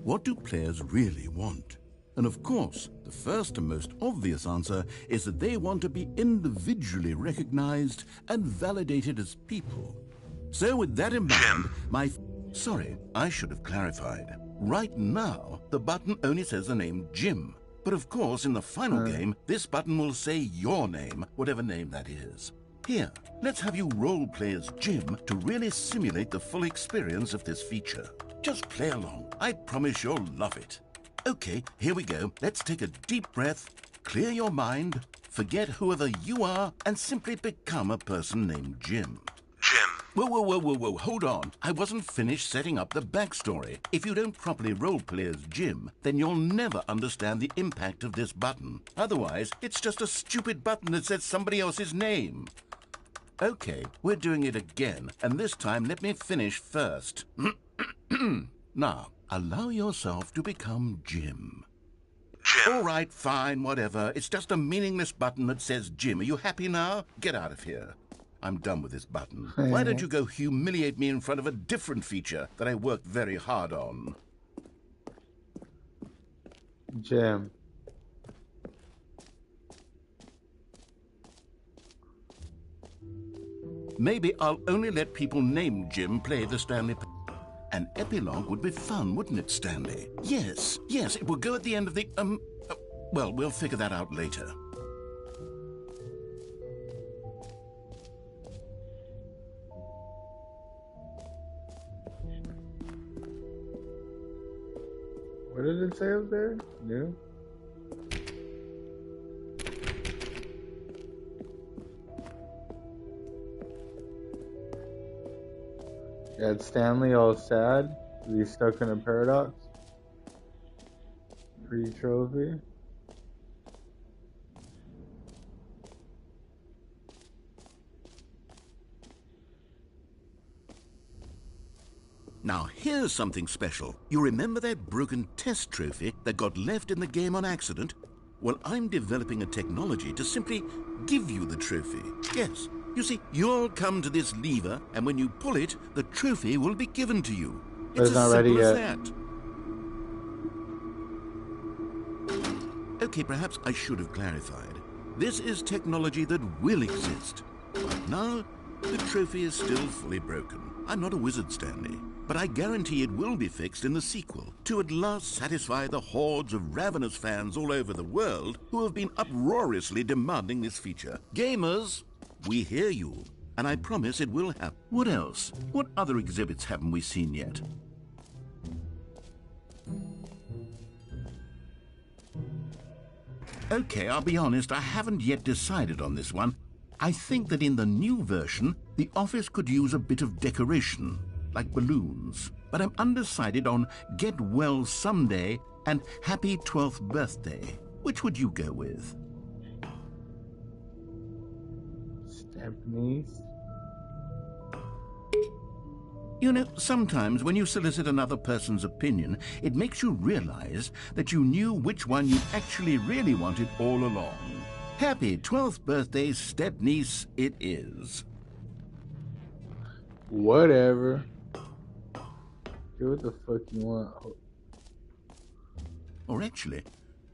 what do players really want? And of course, the first and most obvious answer is that they want to be individually recognized and validated as people. So with that in mind, Sorry, I should have clarified. Right now, the button only says the name Jim. But of course, in the final game, this button will say your name, whatever name that is. Here, let's have you role-play as Jim to really simulate the full experience of this feature. Just play along. I promise you'll love it. Okay, here we go. Let's take a deep breath, clear your mind, forget whoever you are, and simply become a person named Jim. Jim. Whoa, hold on. I wasn't finished setting up the backstory. If you don't properly roleplay as Jim, then you'll never understand the impact of this button. Otherwise, it's just a stupid button that says somebody else's name. Okay, we're doing it again, and this time let me finish first. Now, allow yourself to become Jim. Jim. All right, fine, whatever. It's just a meaningless button that says Jim. Are you happy now? Get out of here. I'm done with this button. Why don't you go humiliate me in front of a different feature that I worked very hard on? Jim. Maybe I'll only let people named Jim play the Stanley An epilogue would be fun, wouldn't it, Stanley? Yes, it will go at the end of the, well, we'll figure that out later. What did it say up there? New? Yeah, it's Stanley all sad. He's stuck in a paradox. Free trophy. Now, here's something special. You remember that broken test trophy that got left in the game on accident? Well, I'm developing a technology to simply give you the trophy. Yes. You see, you'll come to this lever, and when you pull it, the trophy will be given to you. But it's not ready yet. That. Okay, perhaps I should have clarified. This is technology that will exist. But now, the trophy is still fully broken. I'm not a wizard, Stanley, but I guarantee it will be fixed in the sequel to at last satisfy the hordes of ravenous fans all over the world who have been uproariously demanding this feature. Gamers, we hear you, and I promise it will happen. What else? What other exhibits haven't we seen yet? Okay, I'll be honest, I haven't yet decided on this one. I think that in the new version, the office could use a bit of decoration, like balloons. But I'm undecided on Get Well Someday and Happy 12th Birthday. Which would you go with? Japanese. You know, sometimes when you solicit another person's opinion, it makes you realize that you knew which one you actually really wanted all along. Happy 12th birthday, step-niece, it is. Whatever. Do what the fuck you want. Or actually,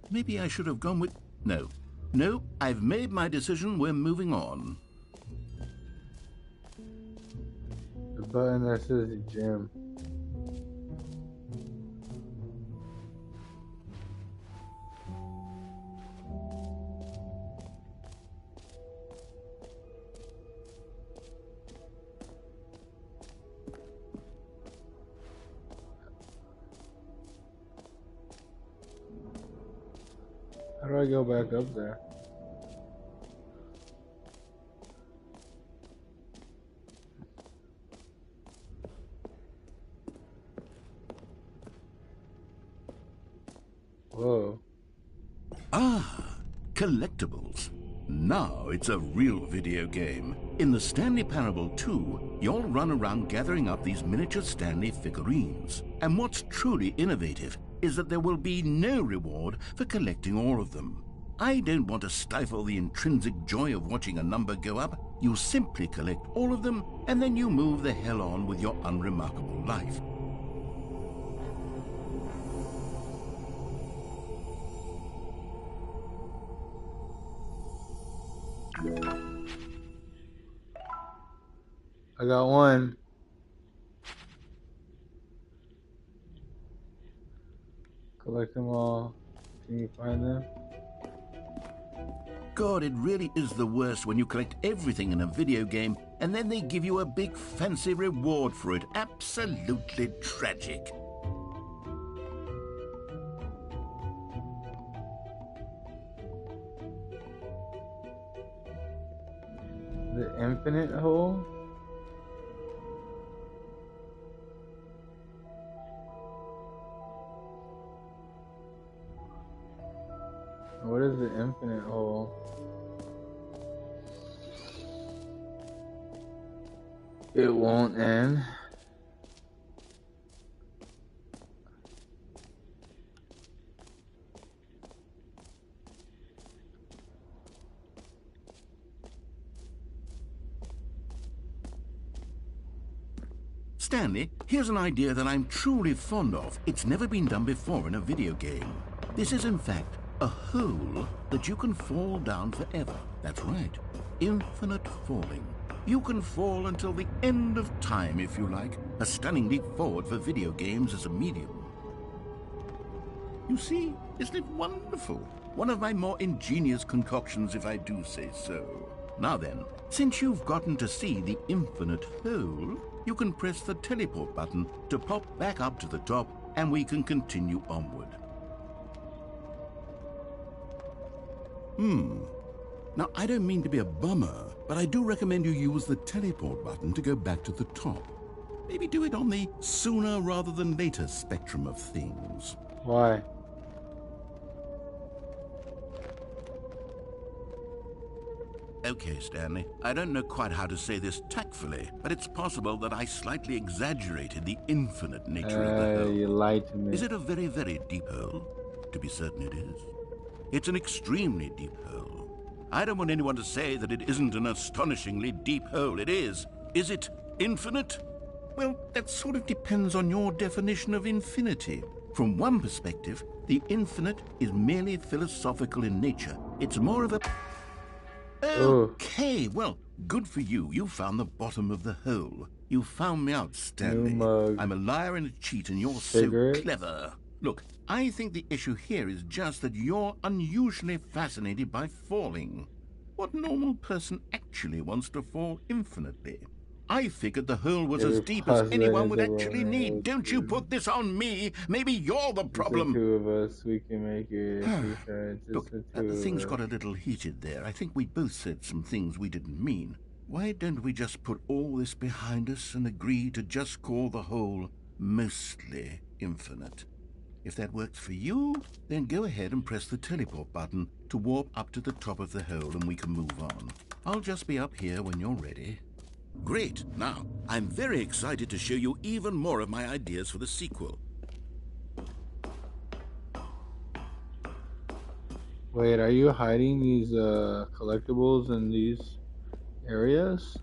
maybe I should have gone with... No, No, I've made my decision. We're moving on. The button that says gym. How do I go back up there? Whoa. Ah, collectibles. Now it's a real video game. In the Stanley Parable 2, you'll run around gathering up these miniature Stanley figurines. And what's truly innovative is that there will be no reward for collecting all of them. I don't want to stifle the intrinsic joy of watching a number go up. You simply collect all of them, and then you move the hell on with your unremarkable life. I got one. Collect them all. Can you find them? God, it really is the worst when you collect everything in a video game and then they give you a big fancy reward for it. Absolutely tragic. The infinite hole? What is the infinite hole? It won't end. Stanley, here's an idea that I'm truly fond of. It's never been done before in a video game. This is, in fact, a hole that you can fall down forever. That's right. Infinite falling. You can fall until the end of time, if you like. A stunning leap forward for video games as a medium. You see, isn't it wonderful? One of my more ingenious concoctions, if I do say so. Now then, since you've gotten to see the infinite hole, you can press the teleport button to pop back up to the top, and we can continue onward. Now, I don't mean to be a bummer, but I do recommend you use the teleport button to go back to the top. Maybe do it on the sooner rather than later spectrum of things. Why? Okay, Stanley, I don't know quite how to say this tactfully, but it's possible that I slightly exaggerated the infinite nature of the hole. You lied to me. Is it a very, very deep hole? To be certain it is. It's an extremely deep hole. I don't want anyone to say that it isn't an astonishingly deep hole. It is. Is it infinite? Well, that sort of depends on your definition of infinity. From one perspective, the infinite is merely philosophical in nature. It's more of a... Okay, well, good for you. You found the bottom of the hole. You found me out, Stanley. I'm a liar and a cheat, and you're so clever. Look, I think the issue here is just that you're unusually fascinated by falling. What normal person actually wants to fall infinitely? I figured the hole was as deep as anyone would actually need. Don't you put this on me. Maybe you're the problem. The two of us, we can make it. Look, things got a little heated there. I think we both said some things we didn't mean. Why don't we just put all this behind us and agree to just call the hole mostly infinite? If that works for you, then go ahead and press the teleport button to warp up to the top of the hole and we can move on. I'll just be up here when you're ready. Great. Now, I'm very excited to show you even more of my ideas for the sequel. Wait, are you hiding these collectibles in these areas?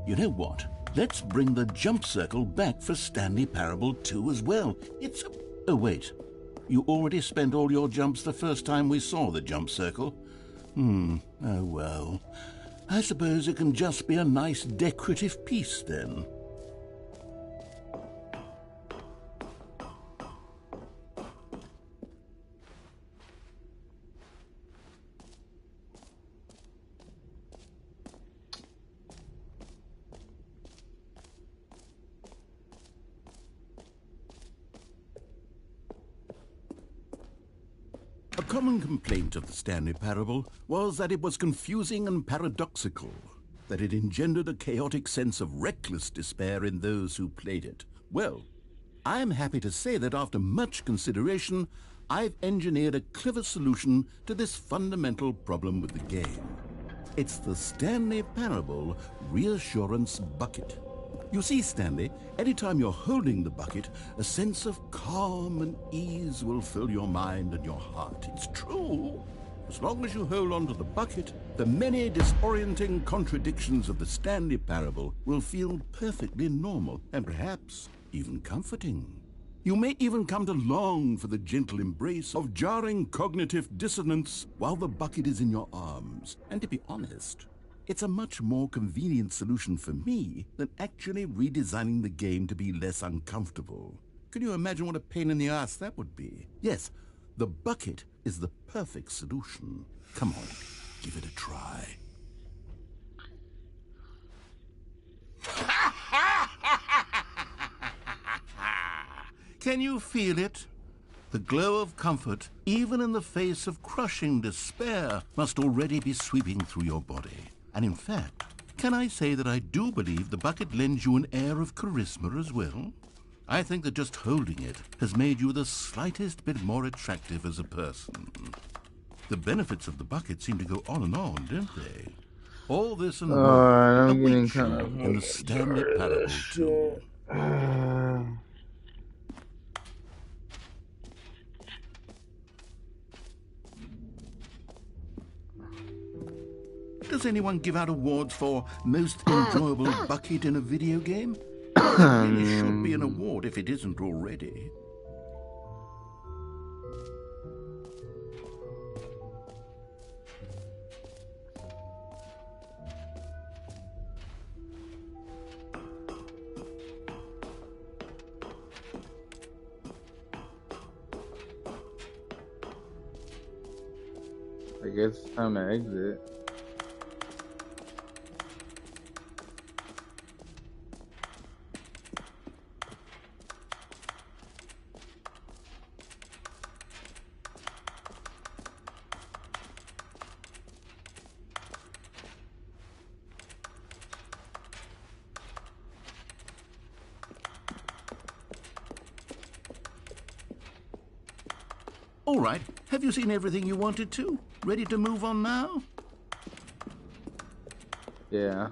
You know what? Let's bring the jump circle back for Stanley Parable 2 as well. It's... Oh, wait. You already spent all your jumps the first time we saw the jump circle. Oh, well. I suppose it can just be a nice decorative piece, then. A common complaint of the Stanley Parable was that it was confusing and paradoxical, that it engendered a chaotic sense of reckless despair in those who played it. Well, I'm happy to say that after much consideration, I've engineered a clever solution to this fundamental problem with the game. It's the Stanley Parable Reassurance Bucket. You see, Stanley, anytime you're holding the bucket, a sense of calm and ease will fill your mind and your heart. It's true. As long as you hold on to the bucket, the many disorienting contradictions of the Stanley Parable will feel perfectly normal and perhaps even comforting. You may even come to long for the gentle embrace of jarring cognitive dissonance while the bucket is in your arms. And to be honest, it's a much more convenient solution for me than actually redesigning the game to be less uncomfortable. Can you imagine what a pain in the ass that would be? Yes, the bucket is the perfect solution. Come on, give it a try. Can you feel it? The glow of comfort, even in the face of crushing despair, must already be sweeping through your body. And in fact, can I say that I do believe the bucket lends you an air of charisma as well? I think that just holding it has made you the slightest bit more attractive as a person. The benefits of the bucket seem to go on and on, don't they? All this and more awaits you in the Stanley Parable 2. Does anyone give out awards for most enjoyable bucket in a video game? There really should be an award if it isn't already. I guess it's time to exit. All right, have you seen everything you wanted to? Ready to move on now? Yeah.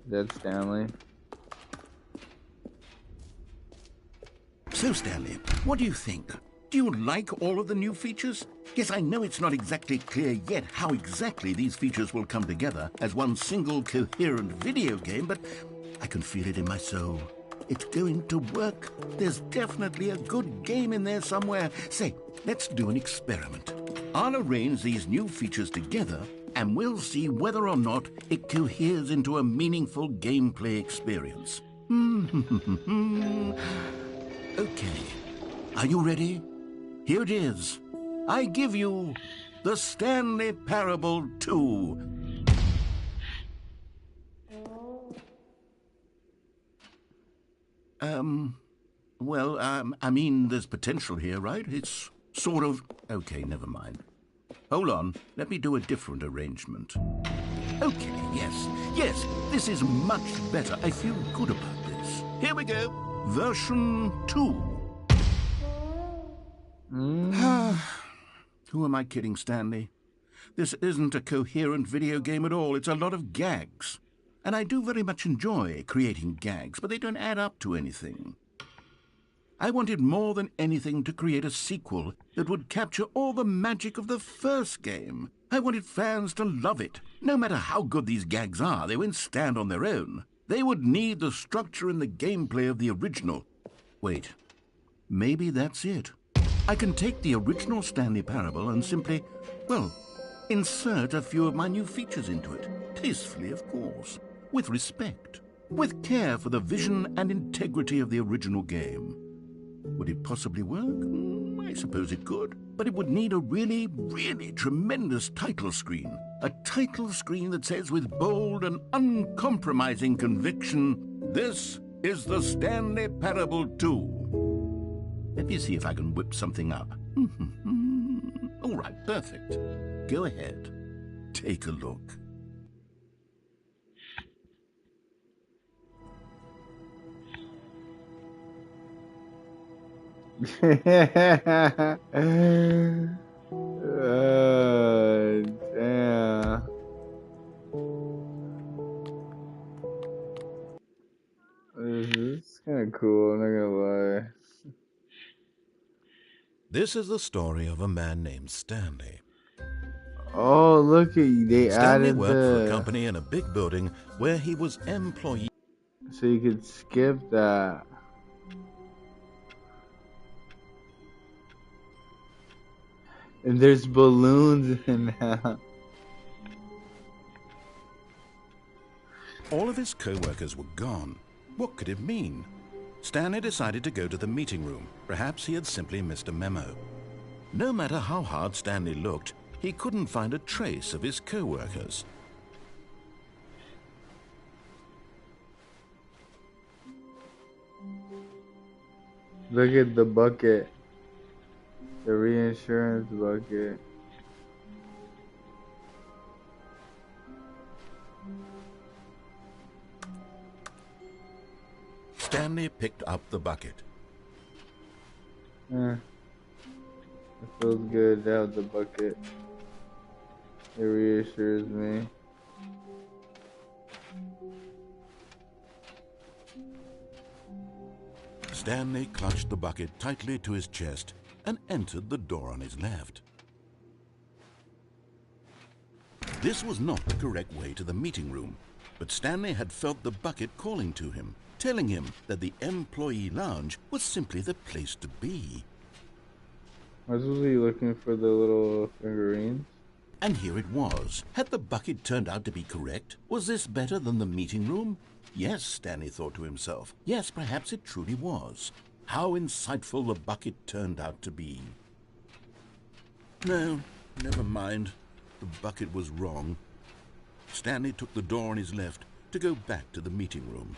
That's Stanley. So, Stanley, what do you think? Do you like all of the new features? Yes, I know it's not exactly clear yet how exactly these features will come together as one single coherent video game, but I can feel it in my soul. It's going to work. There's definitely a good game in there somewhere. Say, let's do an experiment. I'll arrange these new features together, and we'll see whether or not it coheres into a meaningful gameplay experience. Okay. Are you ready? Here it is. I give you the Stanley Parable 2. I mean, there's potential here, right? It's sort of... Okay, never mind. Hold on, let me do a different arrangement. Okay, yes, this is much better. I feel good about this. Here we go. Version 2. Who am I kidding, Stanley? This isn't a coherent video game at all. It's a lot of gags. And I do very much enjoy creating gags, but they don't add up to anything. I wanted more than anything to create a sequel that would capture all the magic of the first game. I wanted fans to love it. No matter how good these gags are, they won't stand on their own. They would need the structure and the gameplay of the original. Wait, maybe that's it. I can take the original Stanley Parable and simply, well, insert a few of my new features into it. Tastefully, of course. With respect. With care for the vision and integrity of the original game. Would it possibly work? I suppose it could. But it would need a really, really tremendous title screen. A title screen that says with bold and uncompromising conviction, "This is the Stanley Parable 2." Let me see if I can whip something up. All right, perfect. Go ahead. Take a look. Damn. This is kind of cool, I'm not gonna lie. This is the story of a man named Stanley. Oh, look at you. They Stanley added worked for a the... company in a big building where he was employee. So you could skip that. And there's balloons in that. All of his co-workers were gone. What could it mean? Stanley decided to go to the meeting room. Perhaps he had simply missed a memo. No matter how hard Stanley looked, he couldn't find a trace of his co-workers. Look at the bucket. The reinsurance bucket. Stanley picked up the bucket. It feels good to have the bucket. It reassures me. Stanley clutched the bucket tightly to his chest and entered the door on his left. This was not the correct way to the meeting room, but Stanley had felt the bucket calling to him, telling him that the employee lounge was simply the place to be. Was he looking for the little figurines? And here it was. Had the bucket turned out to be correct? Was this better than the meeting room? Yes, Stanley thought to himself. Yes, perhaps it truly was. How insightful the bucket turned out to be. No, never mind. The bucket was wrong. Stanley took the door on his left to go back to the meeting room.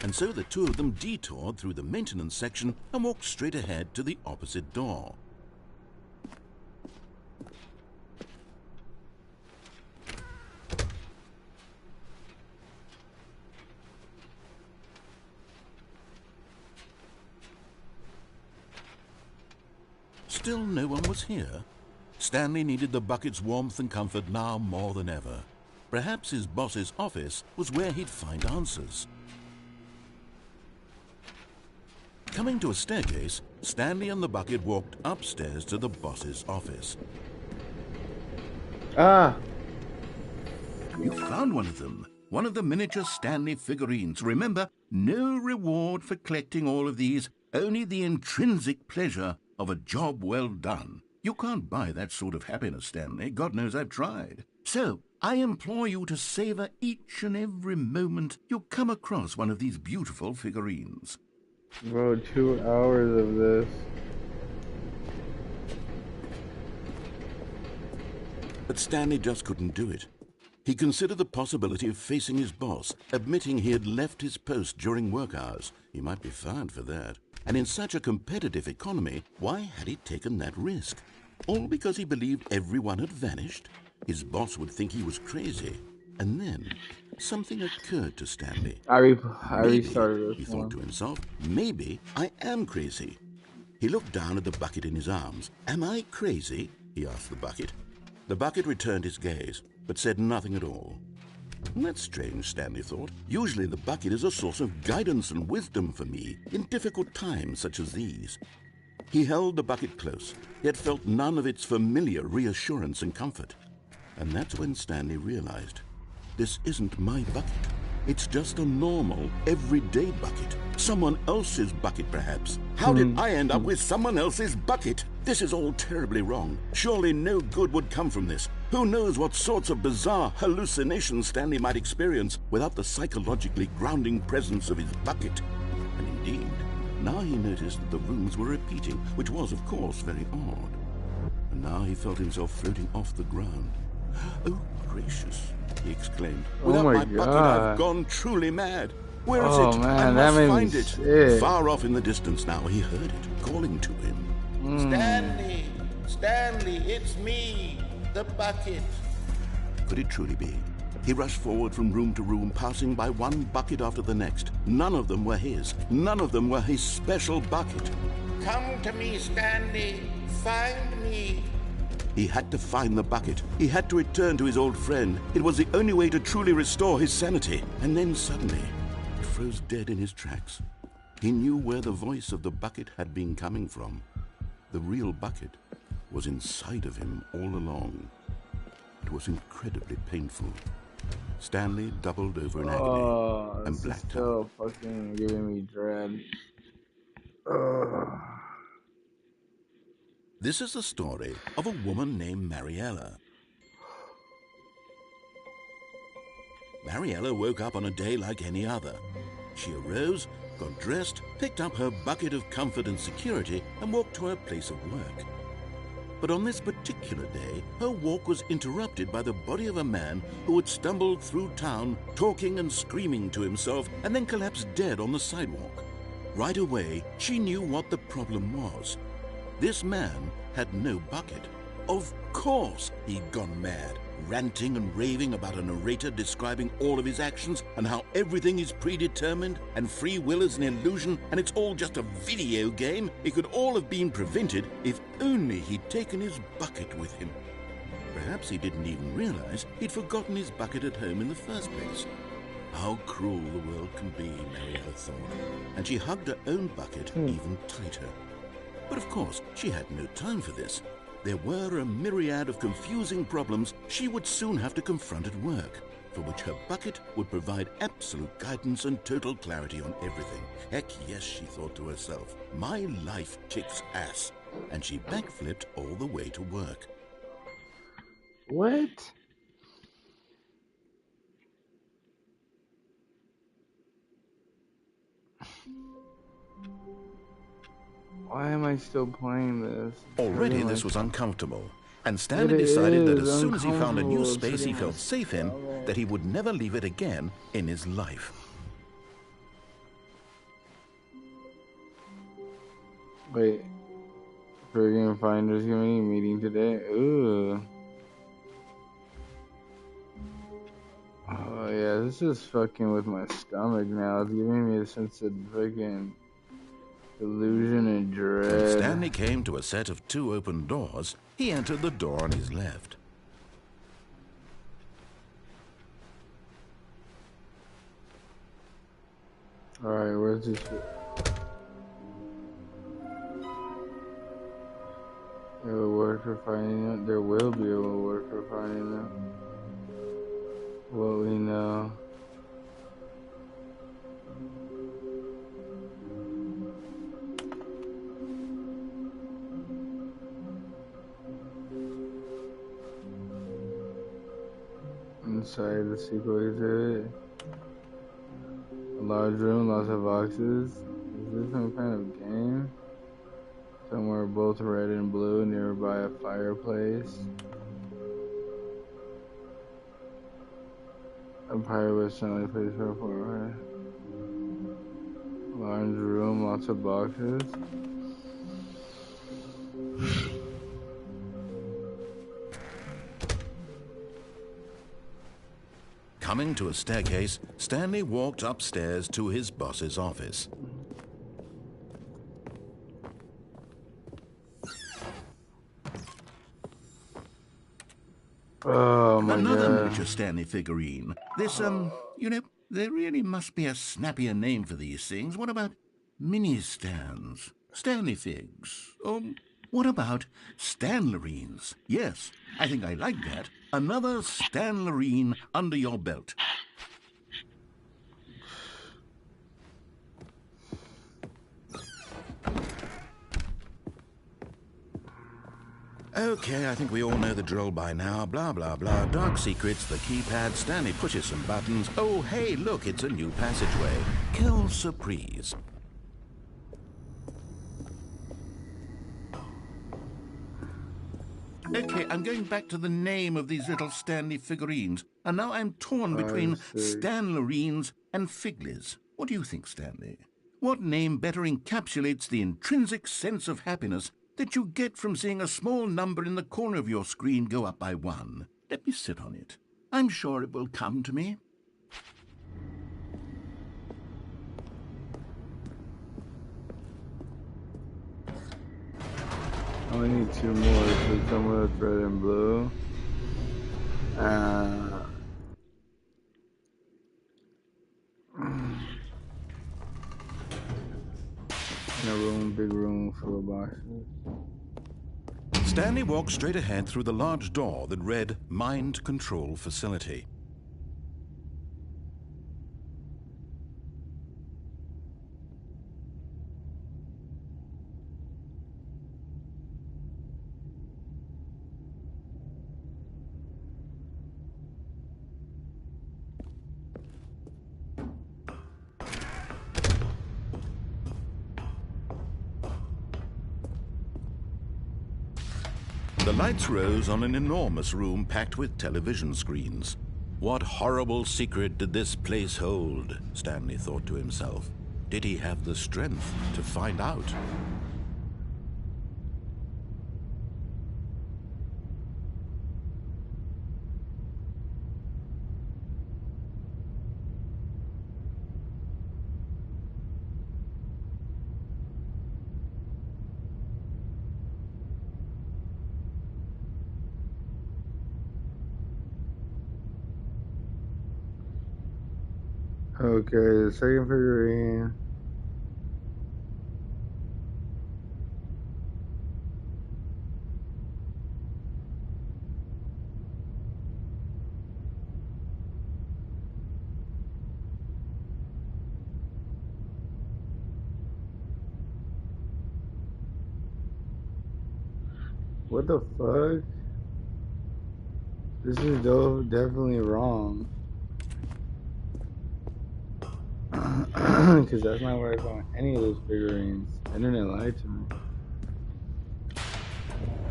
And so the two of them detoured through the maintenance section and walked straight ahead to the opposite door. Still no one was here. Stanley needed the bucket's warmth and comfort now more than ever. Perhaps his boss's office was where he'd find answers. Coming to a staircase, Stanley and the bucket walked upstairs to the boss's office. Ah! You found one of them. One of the miniature Stanley figurines. Remember, no reward for collecting all of these, only the intrinsic pleasure of a job well done. You can't buy that sort of happiness, Stanley. God knows I've tried. So, I implore you to savor each and every moment you come across one of these beautiful figurines. Bro, 2 hours of this. But Stanley just couldn't do it. He considered the possibility of facing his boss, admitting he had left his post during work hours. He might be fired for that. And in such a competitive economy, why had he taken that risk? All because he believed everyone had vanished? His boss would think he was crazy. And then, something occurred to Stanley. I restarted this he thought to himself, maybe I am crazy. He looked down at the bucket in his arms. Am I crazy? He asked the bucket. The bucket returned his gaze, but said nothing at all. That's strange, Stanley thought. Usually the bucket is a source of guidance and wisdom for me in difficult times such as these. He held the bucket close, yet felt none of its familiar reassurance and comfort. And that's when Stanley realized, this isn't my bucket. It's just a normal, everyday bucket. Someone else's bucket, perhaps. How did I end up with someone else's bucket? This is all terribly wrong. Surely no good would come from this. Who knows what sorts of bizarre hallucinations Stanley might experience without the psychologically grounding presence of his bucket. And indeed, now he noticed that the rooms were repeating, which was, of course, very odd. And now he felt himself floating off the ground. Oh, gracious, he exclaimed. Without my bucket, I've gone truly mad. Where is it? Man, I must find it. Sick. Far off in the distance now, he heard it, calling to him. Stanley! Stanley, it's me, the bucket. Could it truly be? He rushed forward from room to room, passing by one bucket after the next. None of them were his. None of them were his special bucket. Come to me, Stanley. Find me. He had to find the bucket. He had to return to his old friend. It was the only way to truly restore his sanity. And then suddenly, he froze dead in his tracks. He knew where the voice of the bucket had been coming from. The real bucket was inside of him all along. It was incredibly painful. Stanley doubled over in agony and blacked out. Still fucking giving me dread. This is the story of a woman named Mariella. Mariella woke up on a day like any other. She arose, got dressed, picked up her bucket of comfort and security, and walked to her place of work. But on this particular day, her walk was interrupted by the body of a man who had stumbled through town, talking and screaming to himself, and then collapsed dead on the sidewalk. Right away, she knew what the problem was. This man had no bucket. Of course he'd gone mad, ranting and raving about a narrator describing all of his actions and how everything is predetermined and free will is an illusion and it's all just a video game. It could all have been prevented if only he'd taken his bucket with him. Perhaps he didn't even realize he'd forgotten his bucket at home in the first place. How cruel the world can be, Mariella thought, and she hugged her own bucket even tighter. But of course, she had no time for this. There were a myriad of confusing problems she would soon have to confront at work, for which her bucket would provide absolute guidance and total clarity on everything. Heck yes, she thought to herself, my life kicks ass. And she backflipped all the way to work. What? Why am I still playing this? Already this was uncomfortable, and Stanley decided that as soon as he found a new space he felt safe in, that he would never leave it again in his life. Wait. Friggin' Finders Committee meeting today? Ooh. Oh yeah, this is fucking with my stomach now. It's giving me a sense of fucking illusion and dread. When Stanley came to a set of 2 open doors, he entered the door on his left. Alright, where's this? There will work for finding them. There will be a reward for finding them. What we know. Inside the sequel exhibit. A large room, lots of boxes. Is this some kind of game? Somewhere both red and blue nearby a fireplace. A pirate with Stanley place for large room, lots of boxes. Coming to a staircase, Stanley walked upstairs to his boss's office. Oh my Another god. miniature Stanley figurine. This, you know, there really must be a snappier name for these things. What about mini-stands? Stanley figs? What about Stanlerines? Yes, I think I like that. Another Stanlerine under your belt. Okay, I think we all know the drill by now. Blah, blah, blah. Dark secrets, the keypad. Stanley pushes some buttons. Oh, hey, look, it's a new passageway. Quelle surprise. Okay, I'm going back to the name of these little Stanley figurines. And now I'm torn between 5, 6. Stanlerines and Figlies. What do you think, Stanley? What name better encapsulates the intrinsic sense of happiness that you get from seeing a small number in the corner of your screen go up by 1? Let me sit on it. I'm sure it will come to me. I only need 2 more, so some with red and blue. In a room, big room full of boxes. Stanley walked straight ahead through the large door that read Mind Control Facility. The lights rose on an enormous room packed with television screens. What horrible secret did this place hold? Stanley thought to himself. Did he have the strength to find out? Okay, the second figurine. What the fuck? This is definitely wrong. Because that's not where I found any of those figurines. The internet lied to me.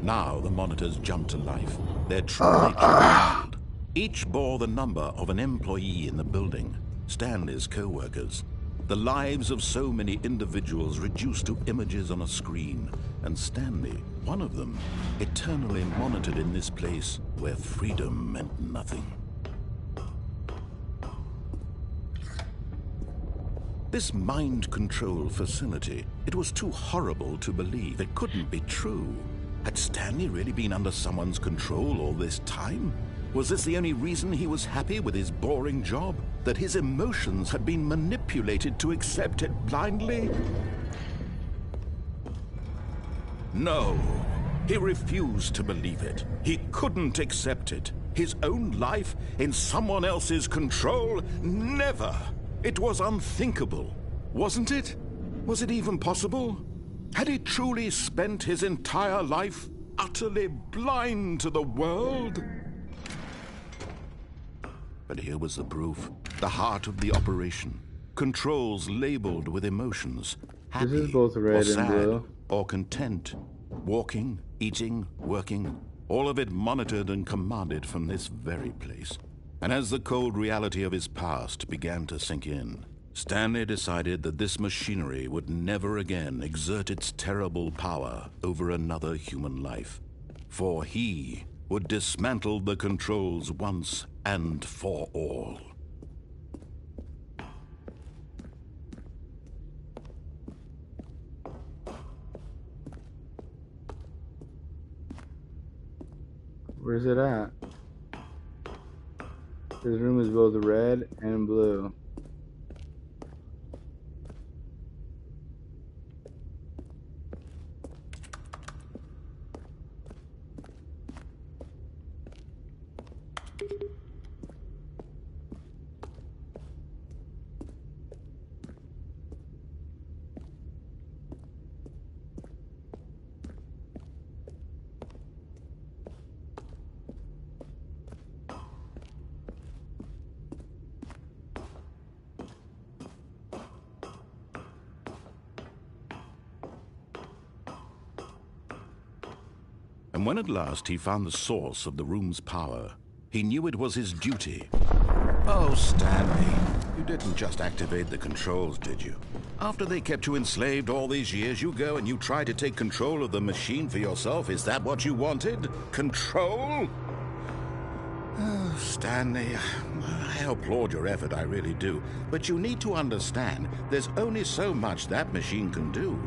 Now the monitors jumped to life, their true nature revealed. Each bore the number of an employee in the building, Stanley's co-workers. The lives of so many individuals reduced to images on a screen, and Stanley, one of them, eternally monitored in this place where freedom meant nothing. This mind control facility, it was too horrible to believe. It couldn't be true. Had Stanley really been under someone's control all this time? Was this the only reason he was happy with his boring job? That his emotions had been manipulated to accept it blindly? No, he refused to believe it. He couldn't accept it. His own life in someone else's control? Never! It was unthinkable, wasn't it? Was it even possible? Had he truly spent his entire life utterly blind to the world? But here was the proof. The heart of the operation. Controls labeled with emotions. Happy, This is both red or and sad, blue. or content. Walking, eating, working. All of it monitored and commanded from this very place. And as the cold reality of his past began to sink in, Stanley decided that this machinery would never again exert its terrible power over another human life. For he would dismantle the controls once and for all. Where's it at? This room is both red and blue. And when at last he found the source of the room's power, he knew it was his duty. Oh, Stanley, you didn't just activate the controls, did you? After they kept you enslaved all these years, you go and you try to take control of the machine for yourself. Is that what you wanted? Control? Oh, Stanley, I applaud your effort, I really do. But you need to understand, there's only so much that machine can do.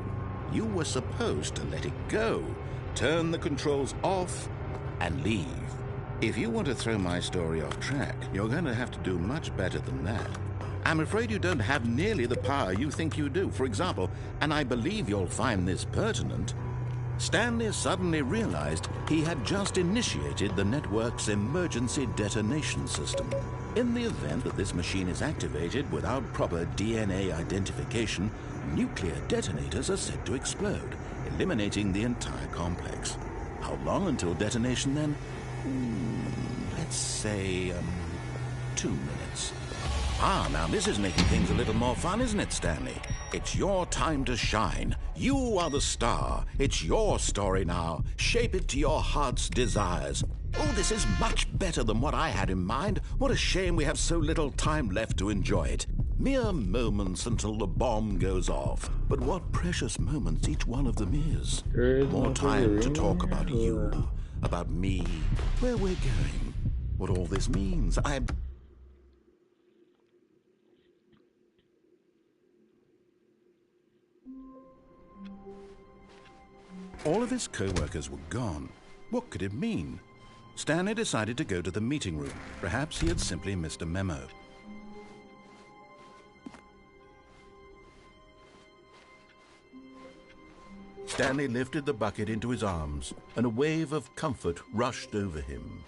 You were supposed to let it go. Turn the controls off and leave. If you want to throw my story off track, you're going to have to do much better than that. I'm afraid you don't have nearly the power you think you do. For example, and I believe you'll find this pertinent, Stanley suddenly realized he had just initiated the network's emergency detonation system. In the event that this machine is activated without proper DNA identification, nuclear detonators are said to explode, eliminating the entire complex. How long until detonation then? Let's say, 2 minutes. Ah, now this is making things a little more fun, isn't it, Stanley? It's your time to shine. You are the star. It's your story now. Shape it to your heart's desires. Oh, this is much better than what I had in mind. What a shame we have so little time left to enjoy it. Mere moments until the bomb goes off. But what precious moments each one of them is. More time to talk about you, about me, where we're going, what all this means. All of his co-workers were gone. What could it mean? Stanley decided to go to the meeting room. Perhaps he had simply missed a memo. Stanley lifted the bucket into his arms, and a wave of comfort rushed over him.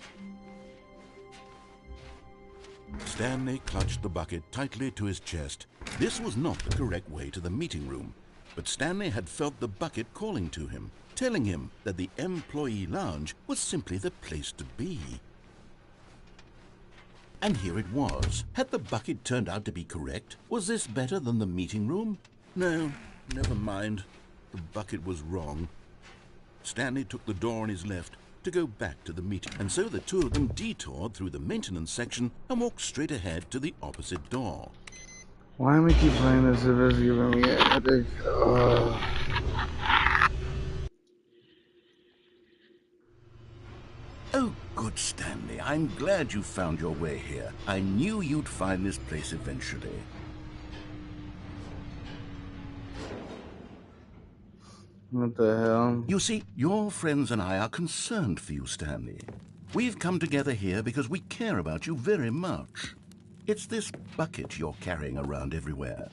Stanley clutched the bucket tightly to his chest. This was not the correct way to the meeting room, but Stanley had felt the bucket calling to him, telling him that the employee lounge was simply the place to be. And here it was. Had the bucket turned out to be correct? Was this better than the meeting room? No, never mind. The bucket was wrong. Stanley took the door on his left to go back to the meeting, and so the two of them detoured through the maintenance section and walked straight ahead to the opposite door. Why am I keep playing this if it's giving me a headache? Oh, good, Stanley. I'm glad you found your way here. I knew you'd find this place eventually. What the hell? You see, your friends and I are concerned for you, Stanley. We've come together here because we care about you very much. It's this bucket you're carrying around everywhere.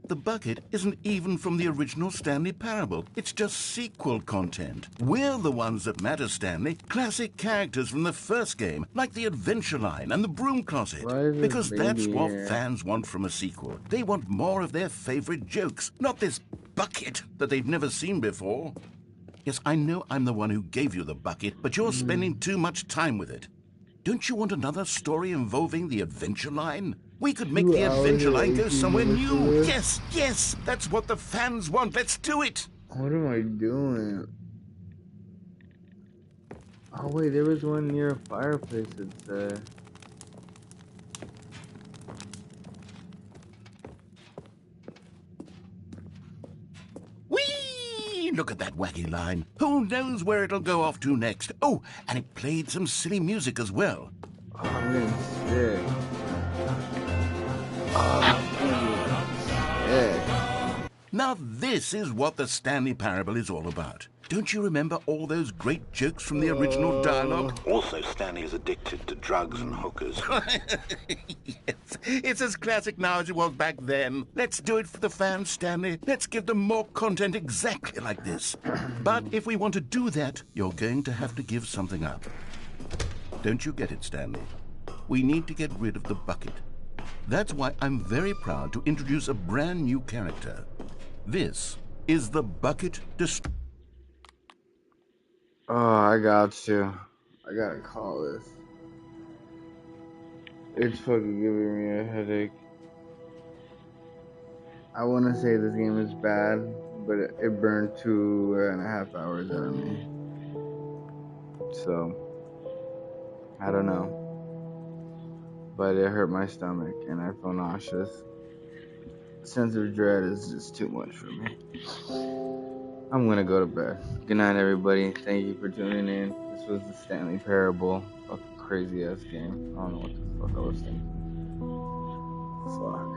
The bucket isn't even from the original Stanley Parable. It's just sequel content. We're the ones that matter, Stanley. Classic characters from the first game, like the Adventure Line and the Broom Closet. Because that's what fans want from a sequel. They want more of their favorite jokes, not this bucket that they've never seen before. Yes, I know I'm the one who gave you the bucket, but you're spending too much time with it. Don't you want another story involving the Adventure Line? We could make the Adventure Line go somewhere new. Yes, yes, that's what the fans want. Let's do it. What am I doing? Oh wait, there was one near a fireplace that said. Whee! Look at that wacky line. Who knows where it'll go off to next? Oh, and it played some silly music as well. Oh, I'm getting sick. Now this is what the Stanley Parable is all about. Don't you remember all those great jokes from the original dialogue? Also, Stanley is addicted to drugs and hookers. Yes, it's as classic now as it was back then. Let's do it for the fans, Stanley. Let's give them more content exactly like this. But if we want to do that, you're going to have to give something up. Don't you get it, Stanley? We need to get rid of the bucket. That's why I'm very proud to introduce a brand new character. This is the Bucket Destroyer. Oh, I got to. I gotta call this. It's fucking giving me a headache. I want to say this game is bad, but it burned 2.5 hours out of me. So, I don't know. But it hurt my stomach and I feel nauseous. Sense of dread is just too much for me. I'm gonna go to bed. Good night, everybody. Thank you for tuning in. This was the Stanley Parable. Fucking crazy ass game. I don't know what the fuck I was thinking. Fuck.